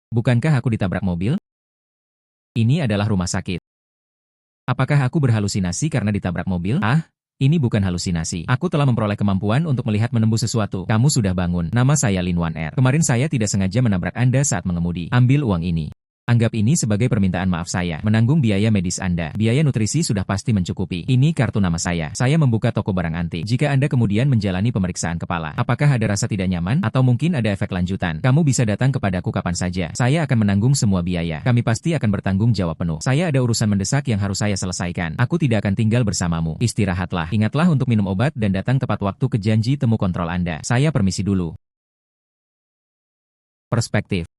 Bukankah aku ditabrak mobil? Ini adalah rumah sakit. Apakah aku berhalusinasi karena ditabrak mobil? Ah, ini bukan halusinasi. Aku telah memperoleh kemampuan untuk melihat menembus sesuatu. Kamu sudah bangun. Nama saya Lin Wan Er. Kemarin saya tidak sengaja menabrak Anda saat mengemudi. Ambil uang ini. Anggap ini sebagai permintaan maaf saya. Menanggung biaya medis Anda. Biaya nutrisi sudah pasti mencukupi. Ini kartu nama saya. Saya membuka toko barang antik. Jika Anda kemudian menjalani pemeriksaan kepala, apakah ada rasa tidak nyaman? Atau mungkin ada efek lanjutan? Kamu bisa datang kepadaku kapan saja. Saya akan menanggung semua biaya. Kami pasti akan bertanggung jawab penuh. Saya ada urusan mendesak yang harus saya selesaikan. Aku tidak akan tinggal bersamamu. Istirahatlah. Ingatlah untuk minum obat dan datang tepat waktu ke janji temu kontrol Anda. Saya permisi dulu. Perspektif.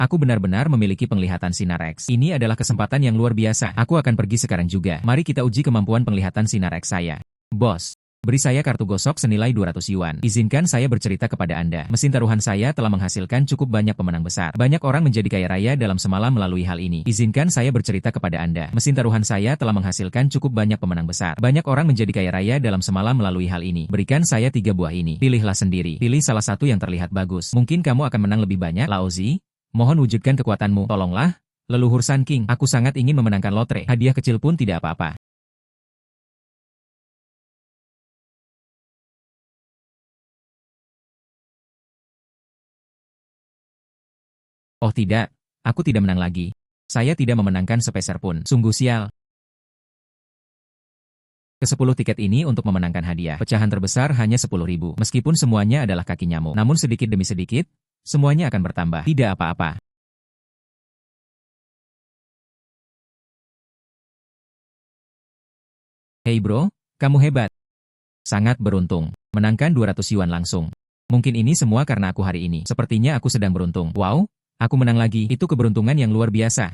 Aku benar-benar memiliki penglihatan sinar X. Ini adalah kesempatan yang luar biasa. Aku akan pergi sekarang juga. Mari kita uji kemampuan penglihatan sinar X saya. Bos, beri saya kartu gosok senilai 200 yuan. Izinkan saya bercerita kepada Anda. Mesin taruhan saya telah menghasilkan cukup banyak pemenang besar. Banyak orang menjadi kaya raya dalam semalam melalui hal ini. Izinkan saya bercerita kepada Anda. Mesin taruhan saya telah menghasilkan cukup banyak pemenang besar. Banyak orang menjadi kaya raya dalam semalam melalui hal ini. Berikan saya 3 buah ini. Pilihlah sendiri. Pilih salah satu yang terlihat bagus. Mungkin kamu akan menang lebih banyak, Laozi. Mohon wujudkan kekuatanmu. Tolonglah, leluhur Sun King. Aku sangat ingin memenangkan lotre. Hadiah kecil pun tidak apa-apa. Oh tidak, aku tidak menang lagi. Saya tidak memenangkan sepeser pun. Sungguh sial. Ke-10 tiket ini untuk memenangkan hadiah. Pecahan terbesar hanya 10.000. Meskipun semuanya adalah kaki nyamuk. Namun sedikit demi sedikit, semuanya akan bertambah. Tidak apa-apa. Hei bro, kamu hebat. Sangat beruntung. Menangkan 200 yuan langsung. Mungkin ini semua karena aku hari ini. Sepertinya aku sedang beruntung. Wow, aku menang lagi. Itu keberuntungan yang luar biasa.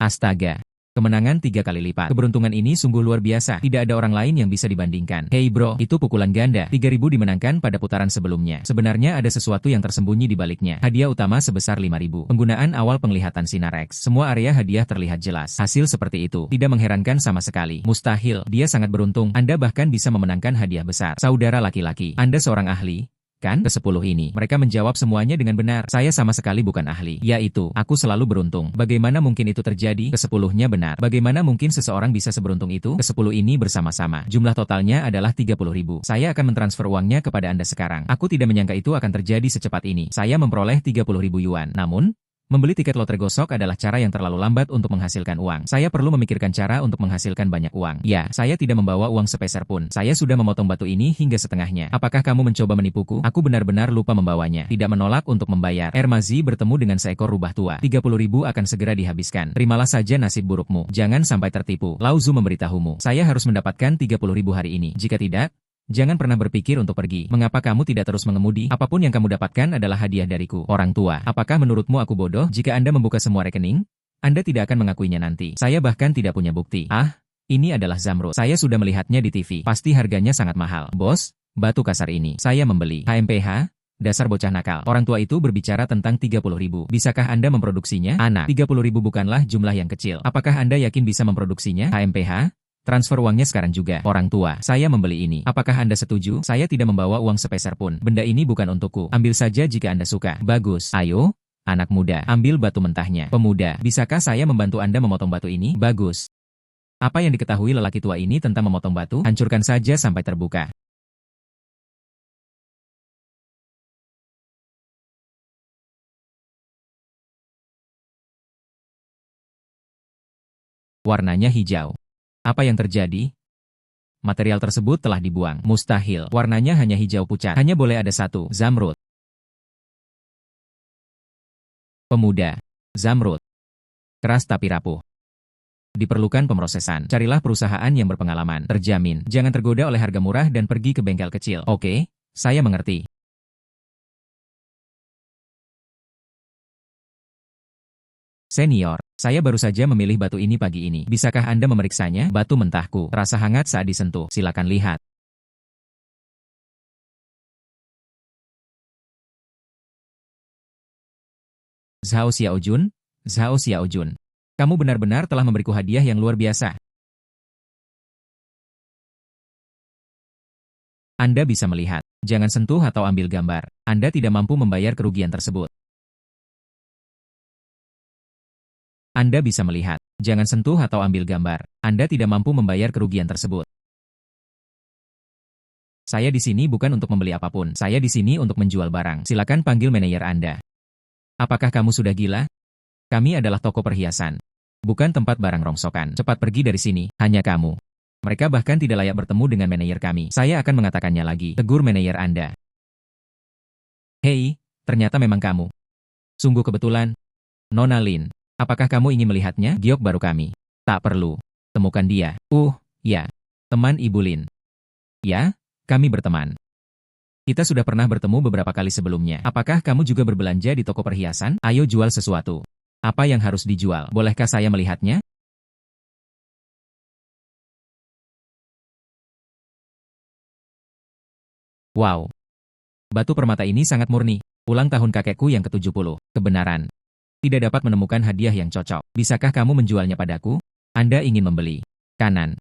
Astaga. Kemenangan 3 kali lipat. Keberuntungan ini sungguh luar biasa. Tidak ada orang lain yang bisa dibandingkan. Hei bro, itu pukulan ganda. 3.000 dimenangkan pada putaran sebelumnya. Sebenarnya ada sesuatu yang tersembunyi di baliknya. Hadiah utama sebesar 5.000. Penggunaan awal penglihatan sinar X. Semua area hadiah terlihat jelas. Hasil seperti itu. Tidak mengherankan sama sekali. Mustahil. Dia sangat beruntung. Anda bahkan bisa memenangkan hadiah besar. Saudara laki-laki. Anda seorang ahli. Kan? Ke-10 ini. Mereka menjawab semuanya dengan benar. Saya sama sekali bukan ahli. Yaitu, aku selalu beruntung. Bagaimana mungkin itu terjadi? Ke-10-nya benar. Bagaimana mungkin seseorang bisa seberuntung itu? Ke-10 ini bersama-sama. Jumlah totalnya adalah 30.000. Saya akan mentransfer uangnya kepada Anda sekarang. Aku tidak menyangka itu akan terjadi secepat ini. Saya memperoleh 30.000 yuan. Namun, membeli tiket lotre gosok adalah cara yang terlalu lambat untuk menghasilkan uang. Saya perlu memikirkan cara untuk menghasilkan banyak uang. Ya, saya tidak membawa uang sepeser pun. Saya sudah memotong batu ini hingga setengahnya. Apakah kamu mencoba menipuku? Aku benar-benar lupa membawanya. Tidak menolak untuk membayar. Ermazi bertemu dengan seekor rubah tua. 30.000 akan segera dihabiskan. Terimalah saja nasib burukmu. Jangan sampai tertipu. Lao Zu memberitahumu. Saya harus mendapatkan 30.000 hari ini. Jika tidak, jangan pernah berpikir untuk pergi. Mengapa kamu tidak terus mengemudi? Apapun yang kamu dapatkan adalah hadiah dariku. Orang tua, apakah menurutmu aku bodoh? Jika Anda membuka semua rekening, Anda tidak akan mengakuinya nanti. Saya bahkan tidak punya bukti. Ah, ini adalah zamrud. Saya sudah melihatnya di TV. Pasti harganya sangat mahal. Bos, batu kasar ini. Saya membeli. HMPH? Dasar bocah nakal. Orang tua itu berbicara tentang 30.000. Bisakah Anda memproduksinya? Anak, 30.000 bukanlah jumlah yang kecil. Apakah Anda yakin bisa memproduksinya? HMPH? Transfer uangnya sekarang juga. Orang tua, saya membeli ini. Apakah Anda setuju? Saya tidak membawa uang sepeser pun. Benda ini bukan untukku. Ambil saja jika Anda suka. Bagus. Ayo, anak muda, ambil batu mentahnya. Pemuda, bisakah saya membantu Anda memotong batu ini? Bagus. Apa yang diketahui lelaki tua ini tentang memotong batu? Hancurkan saja sampai terbuka. Warnanya hijau. Apa yang terjadi? Material tersebut telah dibuang. Mustahil. Warnanya hanya hijau pucat. Hanya boleh ada satu. Zamrud. Pemuda. Zamrud. Keras tapi rapuh. Diperlukan pemrosesan. Carilah perusahaan yang berpengalaman. Terjamin. Jangan tergoda oleh harga murah dan pergi ke bengkel kecil. Oke, saya mengerti. Senior, saya baru saja memilih batu ini pagi ini. Bisakah Anda memeriksanya? Batu mentahku. Terasa hangat saat disentuh. Silakan lihat. Zhao Xiaojun? Zhao Xiaojun. Kamu benar-benar telah memberiku hadiah yang luar biasa. Anda bisa melihat. Jangan sentuh atau ambil gambar. Anda tidak mampu membayar kerugian tersebut. Anda bisa melihat. Jangan sentuh atau ambil gambar. Anda tidak mampu membayar kerugian tersebut. Saya di sini bukan untuk membeli apapun. Saya di sini untuk menjual barang. Silakan panggil manajer Anda. Apakah kamu sudah gila? Kami adalah toko perhiasan. Bukan tempat barang rongsokan. Cepat pergi dari sini. Hanya kamu. Mereka bahkan tidak layak bertemu dengan manajer kami. Saya akan mengatakannya lagi. Tegur manajer Anda. Hei, ternyata memang kamu. Sungguh kebetulan. Nona Lin. Apakah kamu ingin melihatnya? Giok baru kami. Tak perlu. Temukan dia. Ya. Teman Ibu Lin. Ya, kami berteman. Kita sudah pernah bertemu beberapa kali sebelumnya. Apakah kamu juga berbelanja di toko perhiasan? Ayo jual sesuatu. Apa yang harus dijual? Bolehkah saya melihatnya? Wow. Batu permata ini sangat murni. Ulang tahun kakekku yang ke-70. Kebenaran. Tidak dapat menemukan hadiah yang cocok. Bisakah kamu menjualnya padaku? Anda ingin membeli. Kanan.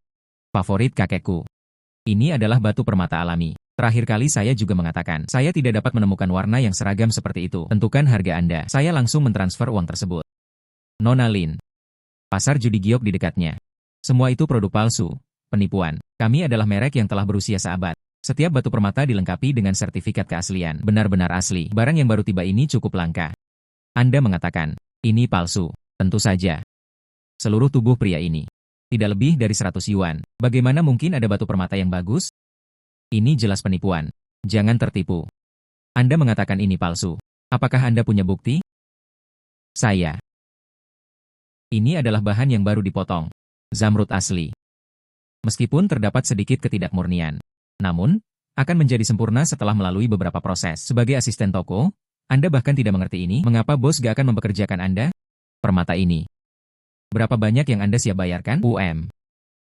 Favorit kakekku. Ini adalah batu permata alami. Terakhir kali saya juga mengatakan, saya tidak dapat menemukan warna yang seragam seperti itu. Tentukan harga Anda. Saya langsung mentransfer uang tersebut. Nona Lin. Pasar judi giok di dekatnya. Semua itu produk palsu. Penipuan. Kami adalah merek yang telah berusia seabad. Setiap batu permata dilengkapi dengan sertifikat keaslian. Benar-benar asli. Barang yang baru tiba ini cukup langka. Anda mengatakan, ini palsu. Tentu saja. Seluruh tubuh pria ini. Tidak lebih dari 100 yuan. Bagaimana mungkin ada batu permata yang bagus? Ini jelas penipuan. Jangan tertipu. Anda mengatakan ini palsu. Apakah Anda punya bukti? Saya. Ini adalah bahan yang baru dipotong. Zamrud asli. Meskipun terdapat sedikit ketidakmurnian. Namun, akan menjadi sempurna setelah melalui beberapa proses. Sebagai asisten toko, Anda bahkan tidak mengerti ini. Mengapa bos gak akan mempekerjakan Anda? Permata ini. Berapa banyak yang Anda siap bayarkan?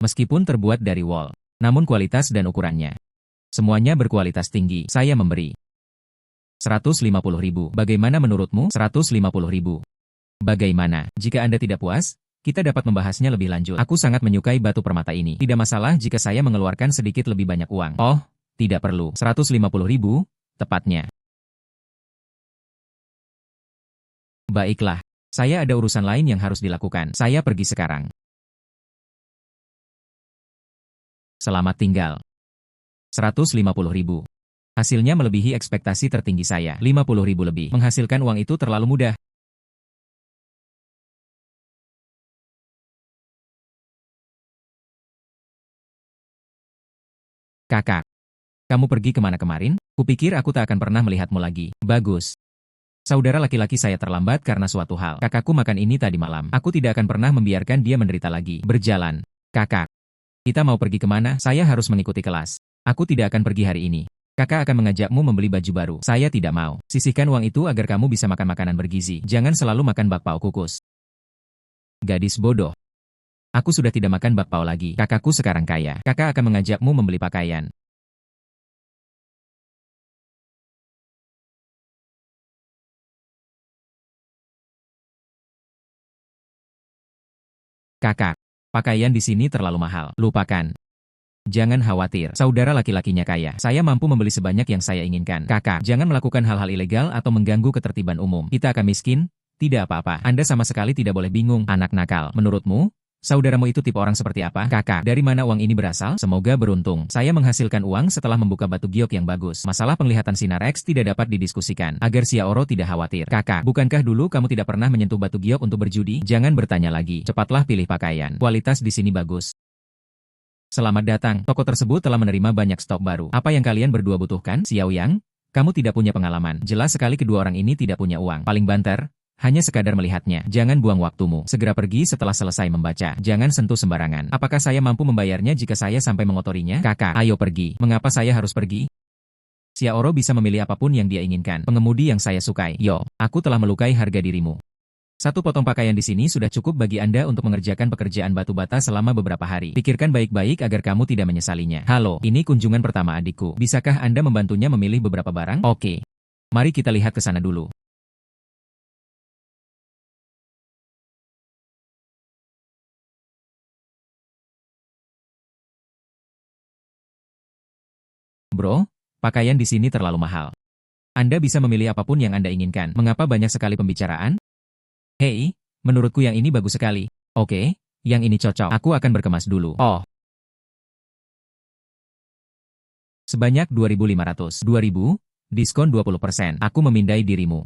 Meskipun terbuat dari wol. Namun kualitas dan ukurannya. Semuanya berkualitas tinggi. Saya memberi 150.000. Bagaimana menurutmu? 150.000. Bagaimana? Jika Anda tidak puas, kita dapat membahasnya lebih lanjut. Aku sangat menyukai batu permata ini. Tidak masalah jika saya mengeluarkan sedikit lebih banyak uang. Oh, tidak perlu. 150.000, tepatnya. Baiklah. Saya ada urusan lain yang harus dilakukan. Saya pergi sekarang. Selamat tinggal. 150.000. Hasilnya melebihi ekspektasi tertinggi saya. 50.000 lebih. Menghasilkan uang itu terlalu mudah. Kakak, kamu pergi kemana kemarin? Kupikir aku tak akan pernah melihatmu lagi. Bagus. Saudara laki-laki saya terlambat karena suatu hal. Kakakku makan ini tadi malam. Aku tidak akan pernah membiarkan dia menderita lagi. Berjalan. Kakak. Kita mau pergi kemana? Saya harus mengikuti kelas. Aku tidak akan pergi hari ini. Kakak akan mengajakmu membeli baju baru. Saya tidak mau. Sisihkan uang itu agar kamu bisa makan makanan bergizi. Jangan selalu makan bakpao kukus. Gadis bodoh. Aku sudah tidak makan bakpao lagi. Kakakku sekarang kaya. Kakak akan mengajakmu membeli pakaian. Kakak, pakaian di sini terlalu mahal. Lupakan. Jangan khawatir, saudara laki-lakinya kaya. Saya mampu membeli sebanyak yang saya inginkan. Kakak, jangan melakukan hal-hal ilegal atau mengganggu ketertiban umum. Kita akan miskin? Tidak apa-apa. Anda sama sekali tidak boleh bingung, anak nakal. Menurutmu, saudaramu itu tipe orang seperti apa? Kakak, dari mana uang ini berasal? Semoga beruntung. Saya menghasilkan uang setelah membuka batu giok yang bagus. Masalah penglihatan sinar X tidak dapat didiskusikan. Agar Xiaoro tidak khawatir. Kakak, bukankah dulu kamu tidak pernah menyentuh batu giok untuk berjudi? Jangan bertanya lagi. Cepatlah pilih pakaian. Kualitas di sini bagus. Selamat datang. Toko tersebut telah menerima banyak stok baru. Apa yang kalian berdua butuhkan? Xiao Yang, kamu tidak punya pengalaman. Jelas sekali kedua orang ini tidak punya uang. Paling banter. Hanya sekadar melihatnya. Jangan buang waktumu. Segera pergi setelah selesai membaca. Jangan sentuh sembarangan. Apakah saya mampu membayarnya jika saya sampai mengotorinya? Kakak, ayo pergi. Mengapa saya harus pergi? Xiaoro bisa memilih apapun yang dia inginkan. Pengemudi yang saya sukai. Yo, aku telah melukai harga dirimu. Satu potong pakaian di sini sudah cukup bagi Anda untuk mengerjakan pekerjaan batu bata selama beberapa hari. Pikirkan baik-baik agar kamu tidak menyesalinya. Halo, ini kunjungan pertama adikku. Bisakah Anda membantunya memilih beberapa barang? Oke. Mari kita lihat ke sana dulu. Bro, pakaian di sini terlalu mahal. Anda bisa memilih apapun yang Anda inginkan. Mengapa banyak sekali pembicaraan? Hei, Menurutku yang ini bagus sekali. Oke, yang ini cocok. Aku akan berkemas dulu. Oh, sebanyak 2.500. 2.000? Diskon 20%. Aku memindai dirimu.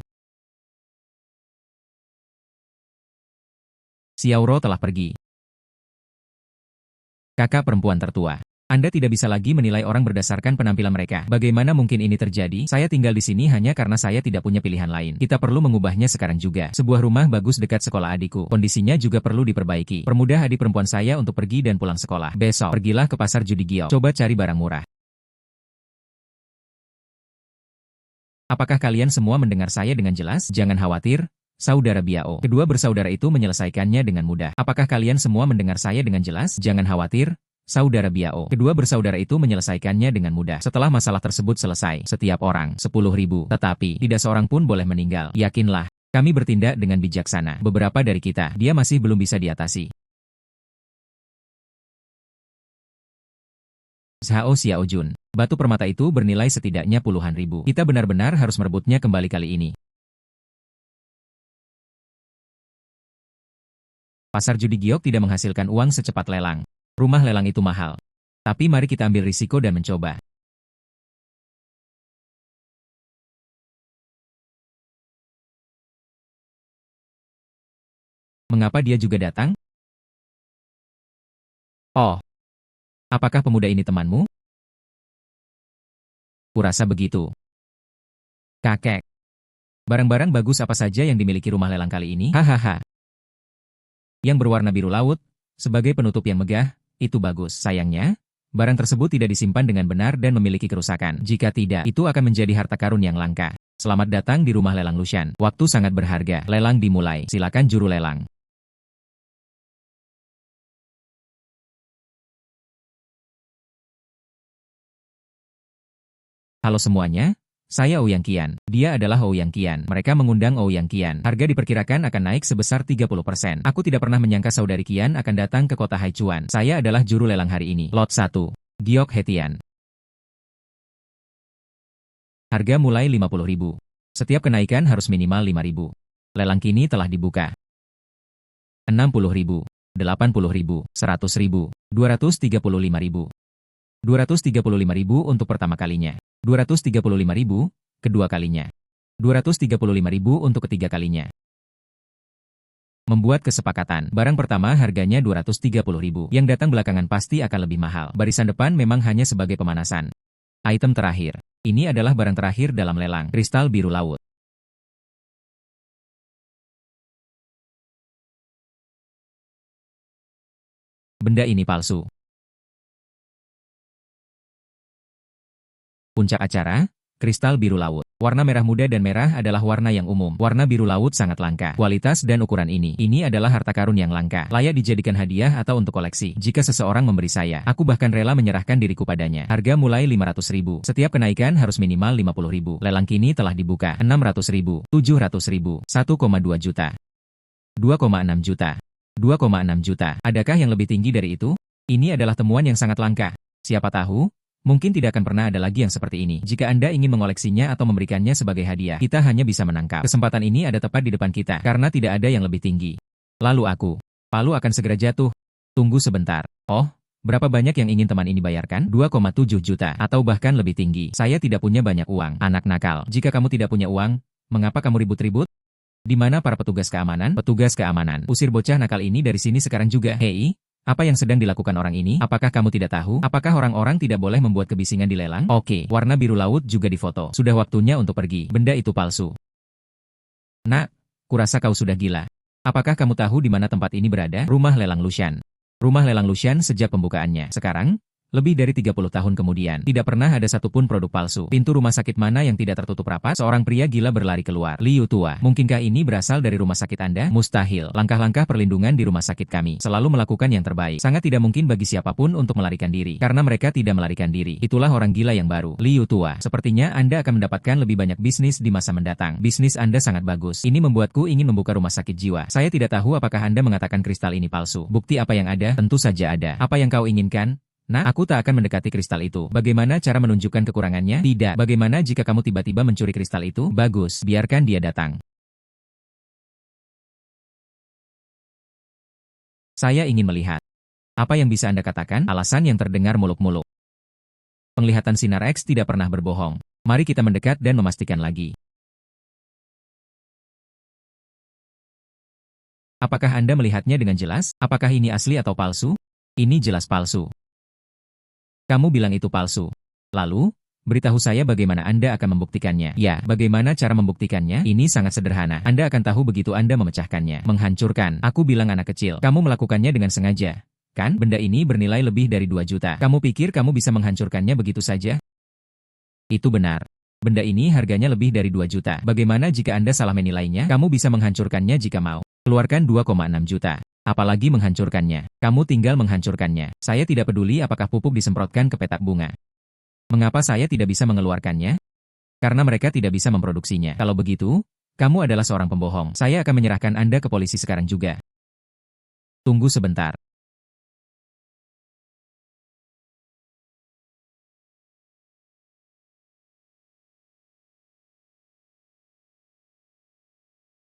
Xiaoro telah pergi. Kakak perempuan tertua. Anda tidak bisa lagi menilai orang berdasarkan penampilan mereka. Bagaimana mungkin ini terjadi? Saya tinggal di sini hanya karena saya tidak punya pilihan lain. Kita perlu mengubahnya sekarang juga. Sebuah rumah bagus dekat sekolah adikku. Kondisinya juga perlu diperbaiki. Permudah adik perempuan saya untuk pergi dan pulang sekolah. Besok, pergilah ke pasar judi Giok. Coba cari barang murah. Apakah kalian semua mendengar saya dengan jelas? Jangan khawatir, saudara Biao. Kedua bersaudara itu menyelesaikannya dengan mudah. Apakah kalian semua mendengar saya dengan jelas? Jangan khawatir, saudara Biao. Kedua bersaudara itu menyelesaikannya dengan mudah. Setelah masalah tersebut selesai, setiap orang 10.000. Tetapi, tidak seorang pun boleh meninggal. Yakinlah, kami bertindak dengan bijaksana. Beberapa dari kita, dia masih belum bisa diatasi. Zhao Xiaojun. Batu permata itu bernilai setidaknya puluhan ribu. Kita benar-benar harus merebutnya kembali kali ini. Pasar judi Giok tidak menghasilkan uang secepat lelang. Rumah lelang itu mahal. Tapi mari kita ambil risiko dan mencoba. Mengapa dia juga datang? Oh, apakah pemuda ini temanmu? Kurasa begitu. Kakek. Barang-barang bagus apa saja yang dimiliki rumah lelang kali ini? Hahaha. Yang berwarna biru laut, sebagai penutup yang megah, itu bagus. Sayangnya, barang tersebut tidak disimpan dengan benar dan memiliki kerusakan. Jika tidak, itu akan menjadi harta karun yang langka. Selamat datang di rumah lelang Lushan. Waktu sangat berharga. Lelang dimulai. Silakan juru lelang. Halo semuanya, saya Ouyang Qian. Dia adalah Ouyang Qian. Mereka mengundang Ouyang Qian. Harga diperkirakan akan naik sebesar 30%. Aku tidak pernah menyangka saudari Qian akan datang ke kota Haichuan. Saya adalah juru lelang hari ini. Lot 1. Giok Hetian. Harga mulai 50.000. Setiap kenaikan harus minimal 5.000. Lelang kini telah dibuka. 60.000, 80.000, 100.000, 235.000. 235.000 untuk pertama kalinya. 235.000, kedua kalinya. 235.000 untuk ketiga kalinya. Membuat kesepakatan. Barang pertama harganya 230.000. Yang datang belakangan pasti akan lebih mahal. Barisan depan memang hanya sebagai pemanasan. Item terakhir. Ini adalah barang terakhir dalam lelang. Kristal biru laut. Benda ini palsu. Puncak acara, kristal biru laut. Warna merah muda dan merah adalah warna yang umum. Warna biru laut sangat langka. Kualitas dan ukuran ini adalah harta karun yang langka. Layak dijadikan hadiah atau untuk koleksi. Jika seseorang memberi saya, aku bahkan rela menyerahkan diriku padanya. Harga mulai 500.000. Setiap kenaikan harus minimal 50.000. Lelang kini telah dibuka. 600.000, 700.000, 1,2 juta, 2,6 juta, 2,6 juta. Adakah yang lebih tinggi dari itu? Ini adalah temuan yang sangat langka. Siapa tahu? Mungkin tidak akan pernah ada lagi yang seperti ini. Jika Anda ingin mengoleksinya atau memberikannya sebagai hadiah, kita hanya bisa menangkap. Kesempatan ini ada tepat di depan kita, karena tidak ada yang lebih tinggi. Lalu aku. Palu akan segera jatuh. Tunggu sebentar. Oh, berapa banyak yang ingin teman ini bayarkan? 2,7 juta, atau bahkan lebih tinggi. Saya tidak punya banyak uang. Anak nakal. Jika kamu tidak punya uang, mengapa kamu ribut-ribut? Di mana para petugas keamanan? Petugas keamanan. Usir bocah nakal ini dari sini sekarang juga. Hei. Apa yang sedang dilakukan orang ini? Apakah kamu tidak tahu? Apakah orang-orang tidak boleh membuat kebisingan di lelang? Oke, warna biru laut juga difoto. Sudah waktunya untuk pergi. Benda itu palsu. Nak, kurasa kau sudah gila. Apakah kamu tahu di mana tempat ini berada? Rumah lelang Lushan. Rumah lelang Lushan sejak pembukaannya. Sekarang, lebih dari 30 tahun kemudian, tidak pernah ada satupun produk palsu. Pintu rumah sakit mana yang tidak tertutup rapat? Seorang pria gila berlari keluar. Liu tua, mungkinkah ini berasal dari rumah sakit Anda? Mustahil. Langkah-langkah perlindungan di rumah sakit kami selalu melakukan yang terbaik. Sangat tidak mungkin bagi siapapun untuk melarikan diri, karena mereka tidak melarikan diri. Itulah orang gila yang baru. Liu tua, sepertinya Anda akan mendapatkan lebih banyak bisnis di masa mendatang. Bisnis Anda sangat bagus. Ini membuatku ingin membuka rumah sakit jiwa. Saya tidak tahu apakah Anda mengatakan kristal ini palsu. Bukti apa yang ada? Tentu saja ada. Apa yang kau inginkan? Nah, aku tak akan mendekati kristal itu. Bagaimana cara menunjukkan kekurangannya? Tidak. Bagaimana jika kamu tiba-tiba mencuri kristal itu? Bagus, biarkan dia datang. Saya ingin melihat. Apa yang bisa Anda katakan? Alasan yang terdengar muluk-muluk. Penglihatan sinar X tidak pernah berbohong. Mari kita mendekat dan memastikan lagi. Apakah Anda melihatnya dengan jelas? Apakah ini asli atau palsu? Ini jelas palsu. Kamu bilang itu palsu. Lalu, beritahu saya bagaimana Anda akan membuktikannya. Ya, bagaimana cara membuktikannya? Ini sangat sederhana. Anda akan tahu begitu Anda memecahkannya. Menghancurkan. Aku bilang anak kecil. Kamu melakukannya dengan sengaja. Kan? Benda ini bernilai lebih dari 2 juta. Kamu pikir kamu bisa menghancurkannya begitu saja? Itu benar. Benda ini harganya lebih dari 2 juta. Bagaimana jika Anda salah menilainya? Kamu bisa menghancurkannya jika mau. Keluarkan 2,6 juta. Apalagi menghancurkannya. Kamu tinggal menghancurkannya. Saya tidak peduli apakah pupuk disemprotkan ke petak bunga. Mengapa saya tidak bisa mengeluarkannya? Karena mereka tidak bisa memproduksinya. Kalau begitu, kamu adalah seorang pembohong. Saya akan menyerahkan Anda ke polisi sekarang juga. Tunggu sebentar.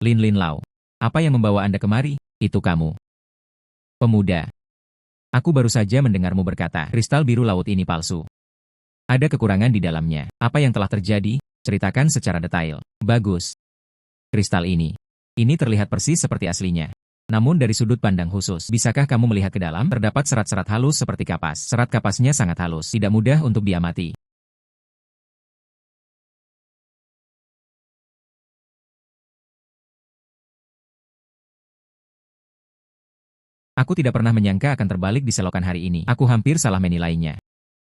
Lin Lin Lau. Apa yang membawa Anda kemari? Itu kamu. Pemuda. Aku baru saja mendengarmu berkata, kristal biru laut ini palsu. Ada kekurangan di dalamnya. Apa yang telah terjadi? Ceritakan secara detail. Bagus. Kristal ini. Ini terlihat persis seperti aslinya. Namun dari sudut pandang khusus, bisakah kamu melihat ke dalam? Terdapat serat-serat halus seperti kapas. Serat kapasnya sangat halus, tidak mudah untuk diamati. Aku tidak pernah menyangka akan terbalik di selokan hari ini. Aku hampir salah menilainya.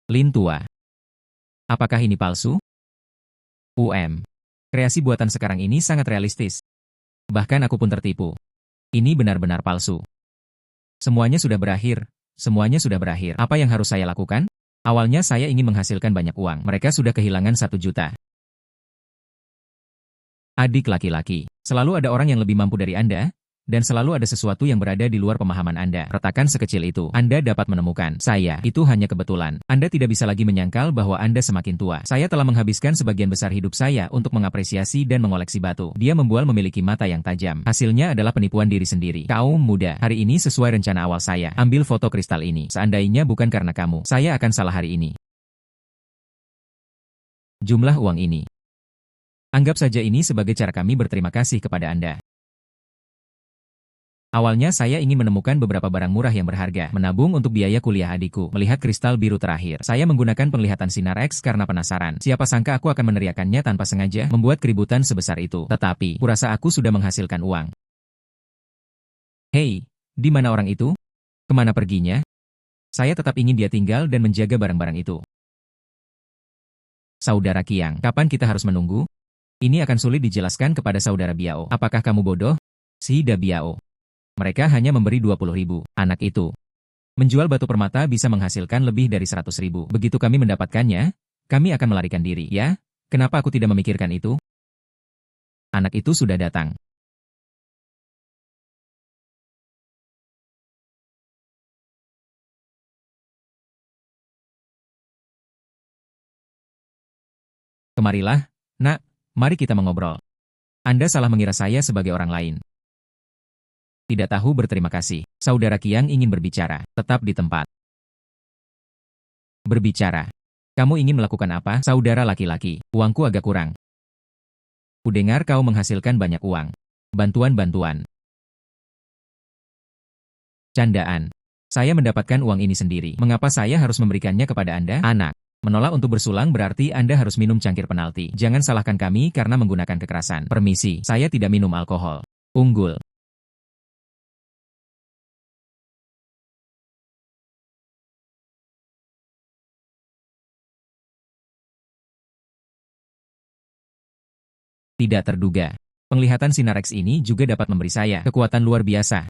Lin tua. Apakah ini palsu? Kreasi buatan sekarang ini sangat realistis. Bahkan aku pun tertipu. Ini benar-benar palsu. Semuanya sudah berakhir. Semuanya sudah berakhir. Apa yang harus saya lakukan? Awalnya saya ingin menghasilkan banyak uang. Mereka sudah kehilangan 1 juta. Adik laki-laki. Selalu ada orang yang lebih mampu dari Anda, dan selalu ada sesuatu yang berada di luar pemahaman Anda. Retakan sekecil itu, Anda dapat menemukan. Saya, itu hanya kebetulan. Anda tidak bisa lagi menyangkal bahwa Anda semakin tua. Saya telah menghabiskan sebagian besar hidup saya untuk mengapresiasi dan mengoleksi batu. Dia membual memiliki mata yang tajam. Hasilnya adalah penipuan diri sendiri. Kaum muda, hari ini sesuai rencana awal saya. Ambil foto kristal ini. Seandainya bukan karena kamu, saya akan salah hari ini. Jumlah uang ini. Anggap saja ini sebagai cara kami berterima kasih kepada Anda. Awalnya saya ingin menemukan beberapa barang murah yang berharga, menabung untuk biaya kuliah adikku, melihat kristal biru terakhir. Saya menggunakan penglihatan sinar X karena penasaran. Siapa sangka aku akan meneriakannya tanpa sengaja, membuat keributan sebesar itu. Tetapi, kurasa aku sudah menghasilkan uang. Hei, di mana orang itu? Kemana perginya? Saya tetap ingin dia tinggal dan menjaga barang-barang itu. Saudara Kiang, kapan kita harus menunggu? Ini akan sulit dijelaskan kepada saudara Biao. Apakah kamu bodoh? Si Da Biao. Mereka hanya memberi 20.000. Anak itu. Menjual batu permata bisa menghasilkan lebih dari 100.000. Begitu kami mendapatkannya, kami akan melarikan diri. Ya, kenapa aku tidak memikirkan itu? Anak itu sudah datang. Kemarilah, nak, mari kita mengobrol. Anda salah mengira saya sebagai orang lain. Tidak tahu berterima kasih. Saudara Kiang ingin berbicara, tetap di tempat. Berbicara. Kamu ingin melakukan apa, saudara laki-laki? Uangku agak kurang. Kudengar kau menghasilkan banyak uang. Bantuan-bantuan. Candaan. Saya mendapatkan uang ini sendiri. Mengapa saya harus memberikannya kepada Anda? Anak. Menolak untuk bersulang berarti Anda harus minum cangkir penalti. Jangan salahkan kami karena menggunakan kekerasan. Permisi, saya tidak minum alkohol. Unggul. Tidak terduga. Penglihatan sinar X ini juga dapat memberi saya kekuatan luar biasa.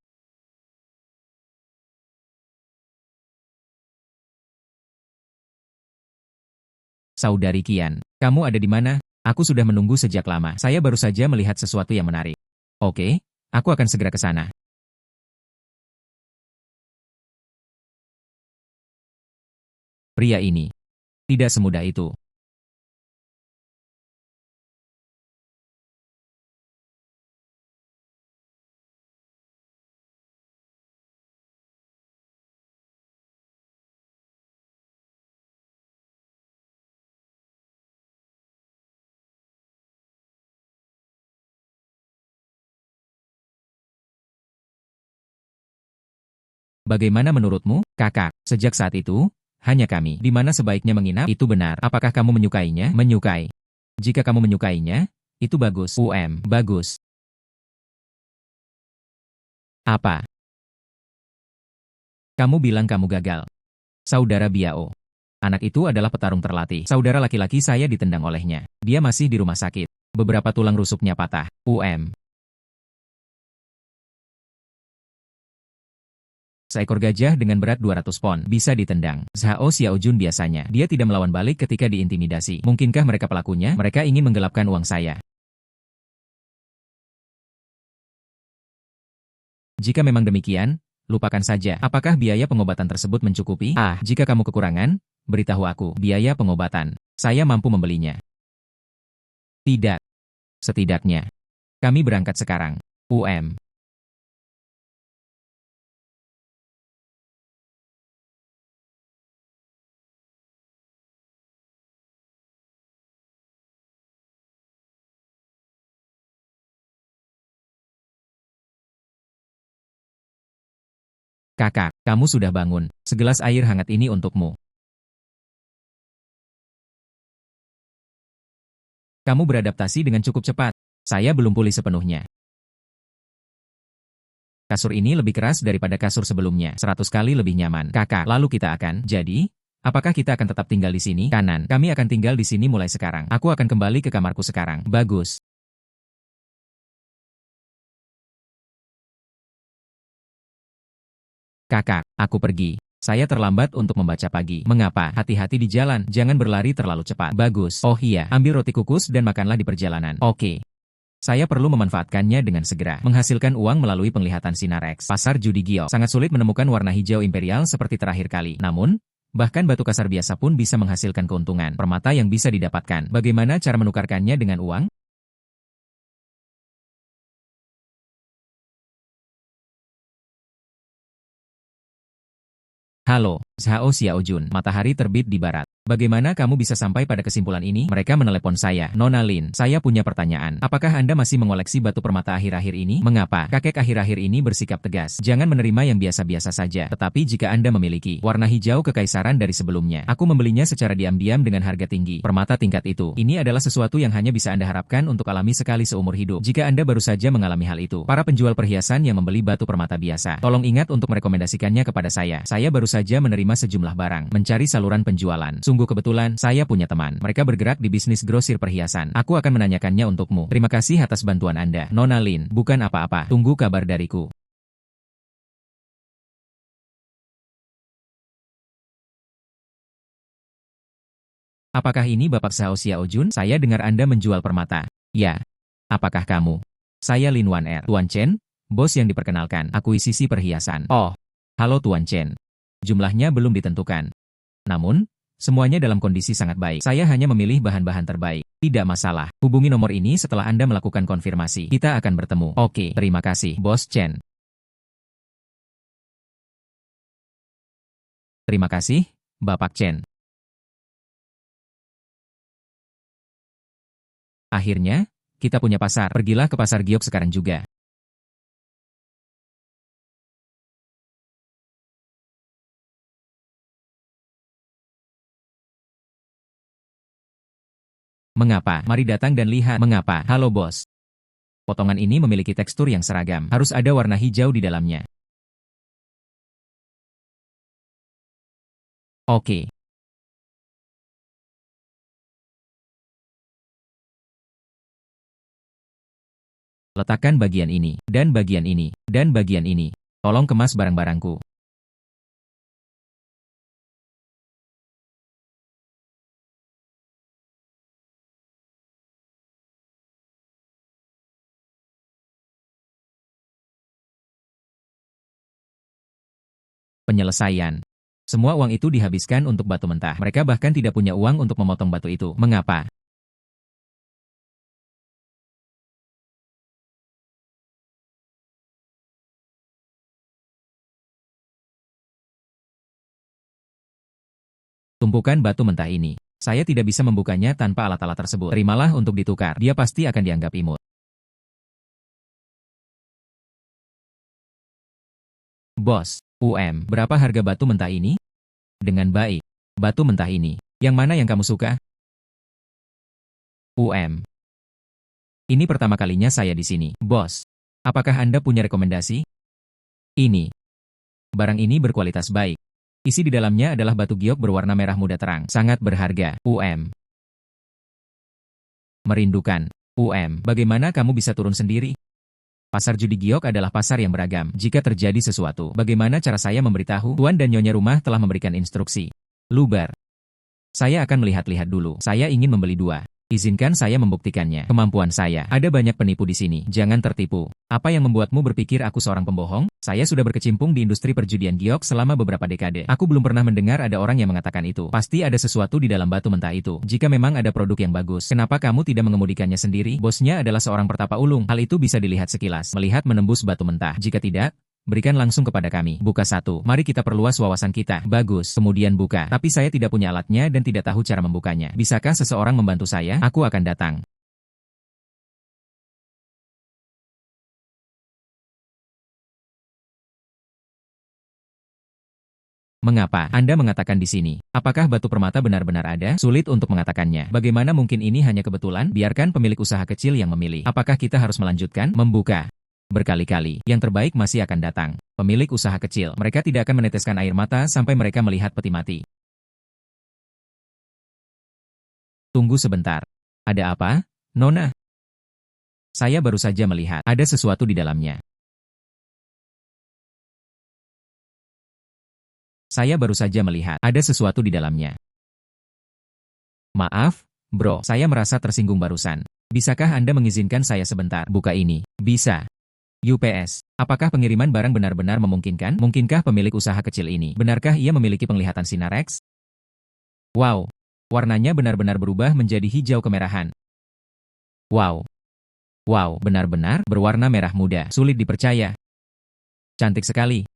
Saudari Kian, kamu ada di mana? Aku sudah menunggu sejak lama. Saya baru saja melihat sesuatu yang menarik. Oke, aku akan segera ke sana. Pria ini. Tidak semudah itu. Bagaimana menurutmu, kakak? Sejak saat itu, hanya kami. Di mana sebaiknya menginap? Itu benar. Apakah kamu menyukainya? Menyukai. Jika kamu menyukainya, itu bagus. Bagus. Apa? Kamu bilang kamu gagal. Saudara Biao. Anak itu adalah petarung terlatih. Saudara laki-laki saya ditendang olehnya. Dia masih di rumah sakit. Beberapa tulang rusuknya patah. Seekor gajah dengan berat 200 pon bisa ditendang. Zhao Xiaojun biasanya. Dia tidak melawan balik ketika diintimidasi. Mungkinkah mereka pelakunya? Mereka ingin menggelapkan uang saya. Jika memang demikian, lupakan saja. Apakah biaya pengobatan tersebut mencukupi? Jika kamu kekurangan, beritahu aku. Biaya pengobatan. Saya mampu membelinya. Tidak. Setidaknya. Kami berangkat sekarang. Kakak, kamu sudah bangun. Segelas air hangat ini untukmu. Kamu beradaptasi dengan cukup cepat. Saya belum pulih sepenuhnya. Kasur ini lebih keras daripada kasur sebelumnya. 100 kali lebih nyaman. Kakak, lalu kita akan. Jadi, apakah kita akan tetap tinggal di sini? Kanan, kami akan tinggal di sini mulai sekarang. Aku akan kembali ke kamarku sekarang. Bagus. Kakak, aku pergi. Saya terlambat untuk membaca pagi. Mengapa? Hati-hati di jalan, jangan berlari terlalu cepat. Bagus. Oh iya, ambil roti kukus dan makanlah di perjalanan. Oke. Saya perlu memanfaatkannya dengan segera. Menghasilkan uang melalui penglihatan sinar X. Pasar judi Gio. Sangat sulit menemukan warna hijau imperial seperti terakhir kali. Namun, bahkan batu kasar biasa pun bisa menghasilkan keuntungan. Permata yang bisa didapatkan. Bagaimana cara menukarkannya dengan uang? Halo, Zhao Xiaojun. Matahari terbit di barat. Bagaimana kamu bisa sampai pada kesimpulan ini? Mereka menelepon saya. Nona Lin, saya punya pertanyaan. Apakah Anda masih mengoleksi batu permata akhir-akhir ini? Mengapa? Kakek akhir-akhir ini bersikap tegas. Jangan menerima yang biasa-biasa saja. Tetapi jika Anda memiliki warna hijau kekaisaran dari sebelumnya, aku membelinya secara diam-diam dengan harga tinggi. Permata tingkat itu. Ini adalah sesuatu yang hanya bisa Anda harapkan untuk alami sekali seumur hidup. Jika Anda baru saja mengalami hal itu, para penjual perhiasan yang membeli batu permata biasa, tolong ingat untuk merekomendasikannya kepada saya. Saya baru saja menerima sejumlah barang, mencari saluran penjualan. Sungguh kebetulan, saya punya teman. Mereka bergerak di bisnis grosir perhiasan. Aku akan menanyakannya untukmu. Terima kasih atas bantuan Anda. Nona Lin, bukan apa-apa. Tunggu kabar dariku. Apakah ini Bapak Zhao Xiaojun? Saya dengar Anda menjual permata. Ya. Apakah kamu? Saya Lin Wan Er. Tuan Chen, bos yang diperkenalkan. Akuisisi perhiasan. Oh. Halo Tuan Chen. Jumlahnya belum ditentukan. Namun, semuanya dalam kondisi sangat baik. Saya hanya memilih bahan-bahan terbaik. Tidak masalah. Hubungi nomor ini setelah Anda melakukan konfirmasi. Kita akan bertemu. Oke, terima kasih, Bos Chen. Terima kasih, Bapak Chen. Akhirnya, kita punya pasar. Pergilah ke pasar giok sekarang juga. Mengapa? Mari datang dan lihat. Mengapa? Halo bos. Potongan ini memiliki tekstur yang seragam. Harus ada warna hijau di dalamnya. Oke. Letakkan bagian ini, dan bagian ini, dan bagian ini. Tolong kemas barang-barangku. Penyelesaian. Semua uang itu dihabiskan untuk batu mentah. Mereka bahkan tidak punya uang untuk memotong batu itu. Mengapa? Tumpukan batu mentah ini. Saya tidak bisa membukanya tanpa alat-alat tersebut. Terimalah untuk ditukar. Dia pasti akan dianggap imut. Bos, Berapa harga batu mentah ini? Dengan baik. Batu mentah ini. Yang mana yang kamu suka? Ini pertama kalinya saya di sini, bos. Apakah Anda punya rekomendasi? Ini. Barang ini berkualitas baik. Isi di dalamnya adalah batu giok berwarna merah muda terang. Sangat berharga. Merindukan. Bagaimana kamu bisa turun sendiri? Pasar judi giok adalah pasar yang beragam. Jika terjadi sesuatu, bagaimana cara saya memberitahu? Tuan dan Nyonya rumah telah memberikan instruksi. Lubar. Saya akan melihat-lihat dulu. Saya ingin membeli 2. Izinkan saya membuktikannya. Kemampuan saya. Ada banyak penipu di sini. Jangan tertipu. Apa yang membuatmu berpikir aku seorang pembohong? Saya sudah berkecimpung di industri perjudian giok selama beberapa dekade. Aku belum pernah mendengar ada orang yang mengatakan itu. Pasti ada sesuatu di dalam batu mentah itu. Jika memang ada produk yang bagus, kenapa kamu tidak mengemudikannya sendiri? Bosnya adalah seorang pertapa ulung. Hal itu bisa dilihat sekilas. Melihat menembus batu mentah. Jika tidak, berikan langsung kepada kami. Buka 1. Mari kita perluas wawasan kita. Bagus. Kemudian buka. Tapi saya tidak punya alatnya dan tidak tahu cara membukanya. Bisakah seseorang membantu saya? Aku akan datang. Mengapa Anda mengatakan di sini? Apakah batu permata benar-benar ada? Sulit untuk mengatakannya. Bagaimana mungkin ini hanya kebetulan? Biarkan pemilik usaha kecil yang memilih. Apakah kita harus melanjutkan? Membuka. Berkali-kali, yang terbaik masih akan datang. Pemilik usaha kecil, mereka tidak akan meneteskan air mata sampai mereka melihat peti mati. Tunggu sebentar. Ada apa, Nona? Saya baru saja melihat, ada sesuatu di dalamnya. Saya baru saja melihat, ada sesuatu di dalamnya. Maaf, bro, saya merasa tersinggung barusan. Bisakah Anda mengizinkan saya sebentar buka ini? Bisa. UPS. Apakah pengiriman barang benar-benar memungkinkan? Mungkinkah pemilik usaha kecil ini? Benarkah ia memiliki penglihatan sinar X? Wow. Warnanya benar-benar berubah menjadi hijau kemerahan. Wow. Wow, benar-benar berwarna merah muda. Sulit dipercaya. Cantik sekali.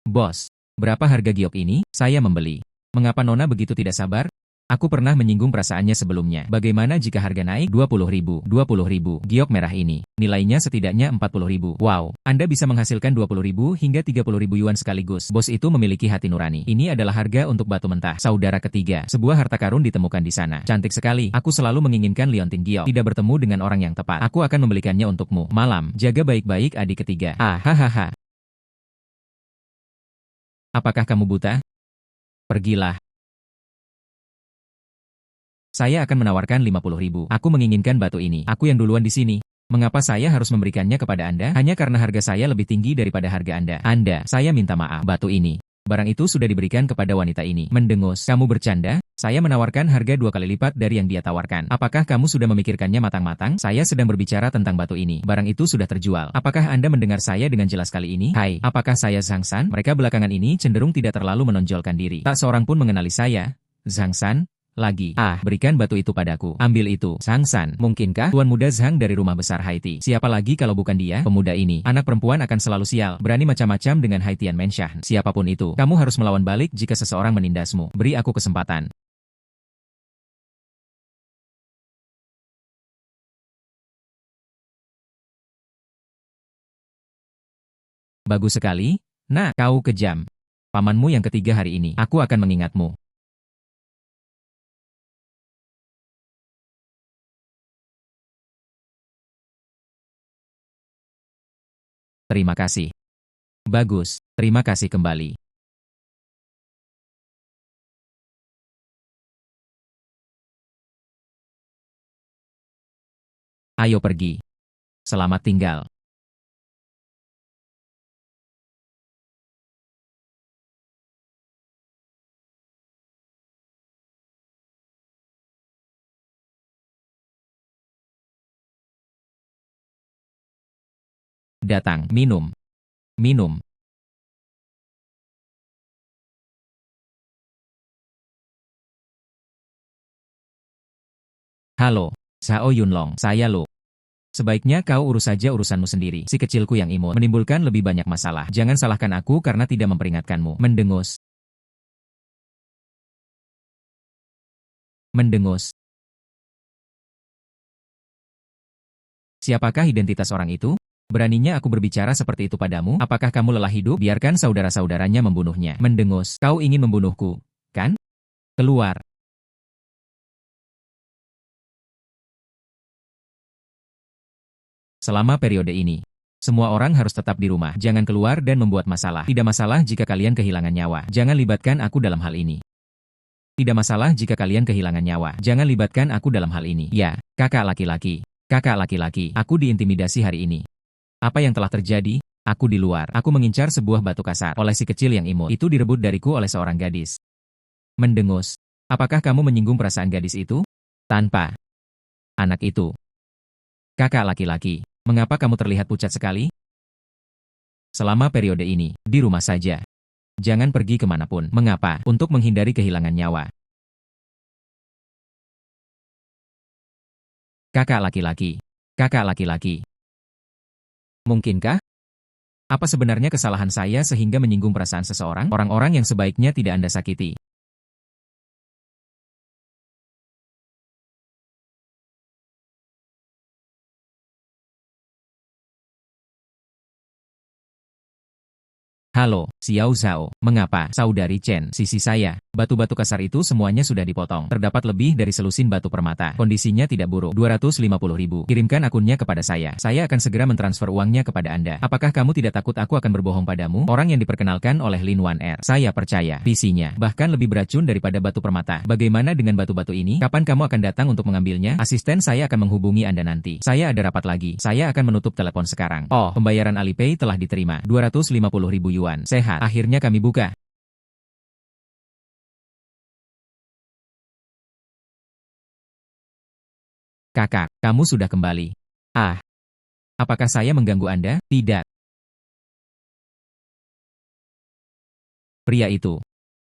Bos, berapa harga giok ini? Saya membeli. Mengapa Nona begitu tidak sabar? Aku pernah menyinggung perasaannya sebelumnya. Bagaimana jika harga naik 20.000? 20.000 giok merah ini. Nilainya setidaknya 40.000. Wow, Anda bisa menghasilkan 20.000 hingga 30.000 yuan sekaligus. Bos itu memiliki hati nurani. Ini adalah harga untuk batu mentah. Saudara ketiga, sebuah harta karun ditemukan di sana. Cantik sekali. Aku selalu menginginkan liontin giok. Tidak bertemu dengan orang yang tepat. Aku akan membelikannya untukmu. Malam, jaga baik-baik adik ketiga. Hahaha. Apakah kamu buta? Pergilah. Saya akan menawarkan 50.000. Aku menginginkan batu ini. Aku yang duluan di sini. Mengapa saya harus memberikannya kepada Anda? Hanya karena harga saya lebih tinggi daripada harga Anda. Saya minta maaf. Batu ini. Barang itu sudah diberikan kepada wanita ini. Mendengus. Kamu bercanda? Saya menawarkan harga 2 kali lipat dari yang dia tawarkan. Apakah kamu sudah memikirkannya matang-matang? Saya sedang berbicara tentang batu ini. Barang itu sudah terjual. Apakah Anda mendengar saya dengan jelas kali ini? Hai, apakah saya Zhang San? Mereka belakangan ini cenderung tidak terlalu menonjolkan diri. Tak seorang pun mengenali saya. Zhang San? Lagi. Berikan batu itu padaku. Ambil itu. Zhang San. Mungkinkah Tuan Muda Zhang dari rumah besar Haiti? Siapa lagi kalau bukan dia? Pemuda ini. Anak perempuan akan selalu sial. Berani macam-macam dengan Haitian Menshah. Siapapun itu. Kamu harus melawan balik jika seseorang menindasmu. Beri aku kesempatan. Bagus sekali. Nah, kau kejam. Pamanmu yang ketiga hari ini. Aku akan mengingatmu. Terima kasih. Bagus. Terima kasih kembali. Ayo pergi. Selamat tinggal. Datang. Minum. Minum. Halo. Zhao Yunlong. Saya Lo. Sebaiknya kau urus saja urusanmu sendiri. Si kecilku yang imut menimbulkan lebih banyak masalah. Jangan salahkan aku karena tidak memperingatkanmu. Mendengus. Mendengus. Siapakah identitas orang itu? Beraninya aku berbicara seperti itu padamu? Apakah kamu lelah hidup? Biarkan saudara-saudaranya membunuhnya. Mendengus, kau ingin membunuhku, kan? Keluar. Selama periode ini, semua orang harus tetap di rumah. Jangan keluar dan membuat masalah. Tidak masalah jika kalian kehilangan nyawa. Jangan libatkan aku dalam hal ini. Tidak masalah jika kalian kehilangan nyawa. Jangan libatkan aku dalam hal ini. Ya, kakak laki-laki. Kakak laki-laki, aku diintimidasi hari ini. Apa yang telah terjadi? Aku di luar. Aku mengincar sebuah batu kasar oleh si kecil yang imut. Itu direbut dariku oleh seorang gadis. Mendengus. Apakah kamu menyinggung perasaan gadis itu? Tanpa anak itu. Kakak laki-laki, mengapa kamu terlihat pucat sekali? Selama periode ini, di rumah saja. Jangan pergi kemanapun. Mengapa? Untuk menghindari kehilangan nyawa. Kakak laki-laki. Kakak laki-laki. Mungkinkah? Apa sebenarnya kesalahan saya sehingga menyinggung perasaan seseorang? Orang-orang yang sebaiknya tidak Anda sakiti. Halo, Xiao Zhao. Mengapa? Saudari Chen, sisi saya. Batu-batu kasar itu semuanya sudah dipotong. Terdapat lebih dari selusin batu permata. Kondisinya tidak buruk. 250.000. Kirimkan akunnya kepada saya. Saya akan segera mentransfer uangnya kepada Anda. Apakah kamu tidak takut aku akan berbohong padamu? Orang yang diperkenalkan oleh Lin Wan Er. Saya percaya. Visinya bahkan lebih beracun daripada batu permata. Bagaimana dengan batu-batu ini? Kapan kamu akan datang untuk mengambilnya? Asisten saya akan menghubungi Anda nanti. Saya ada rapat lagi. Saya akan menutup telepon sekarang. Oh, pembayaran Alipay telah diterima. 250.000 yuan. Sehat. Akhirnya kami buka. Kakak, kamu sudah kembali. Ah, apakah saya mengganggu Anda? Tidak. Pria itu.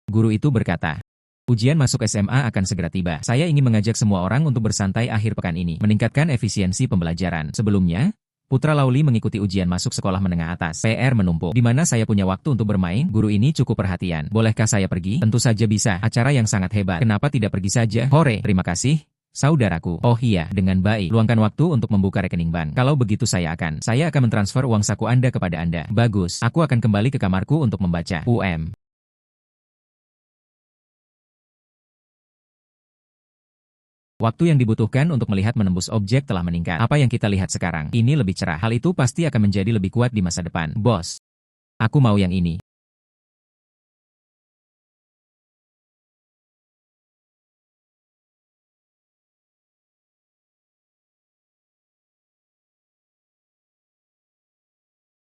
Guru itu berkata. Ujian masuk SMA akan segera tiba. Saya ingin mengajak semua orang untuk bersantai akhir pekan ini. Meningkatkan efisiensi pembelajaran. Sebelumnya, Putra Lauli mengikuti ujian masuk sekolah menengah atas. PR menumpuk. Di mana saya punya waktu untuk bermain? Guru ini cukup perhatian. Bolehkah saya pergi? Tentu saja bisa. Acara yang sangat hebat. Kenapa tidak pergi saja? Hore, terima kasih. Saudaraku. Oh iya, dengan baik. Luangkan waktu untuk membuka rekening bank. Kalau begitu saya akan mentransfer uang saku Anda kepada Anda. Bagus. Aku akan kembali ke kamarku untuk membaca. Waktu yang dibutuhkan untuk melihat menembus objek telah meningkat. Apa yang kita lihat sekarang? Ini lebih cerah. Hal itu pasti akan menjadi lebih kuat di masa depan. Bos, aku mau yang ini.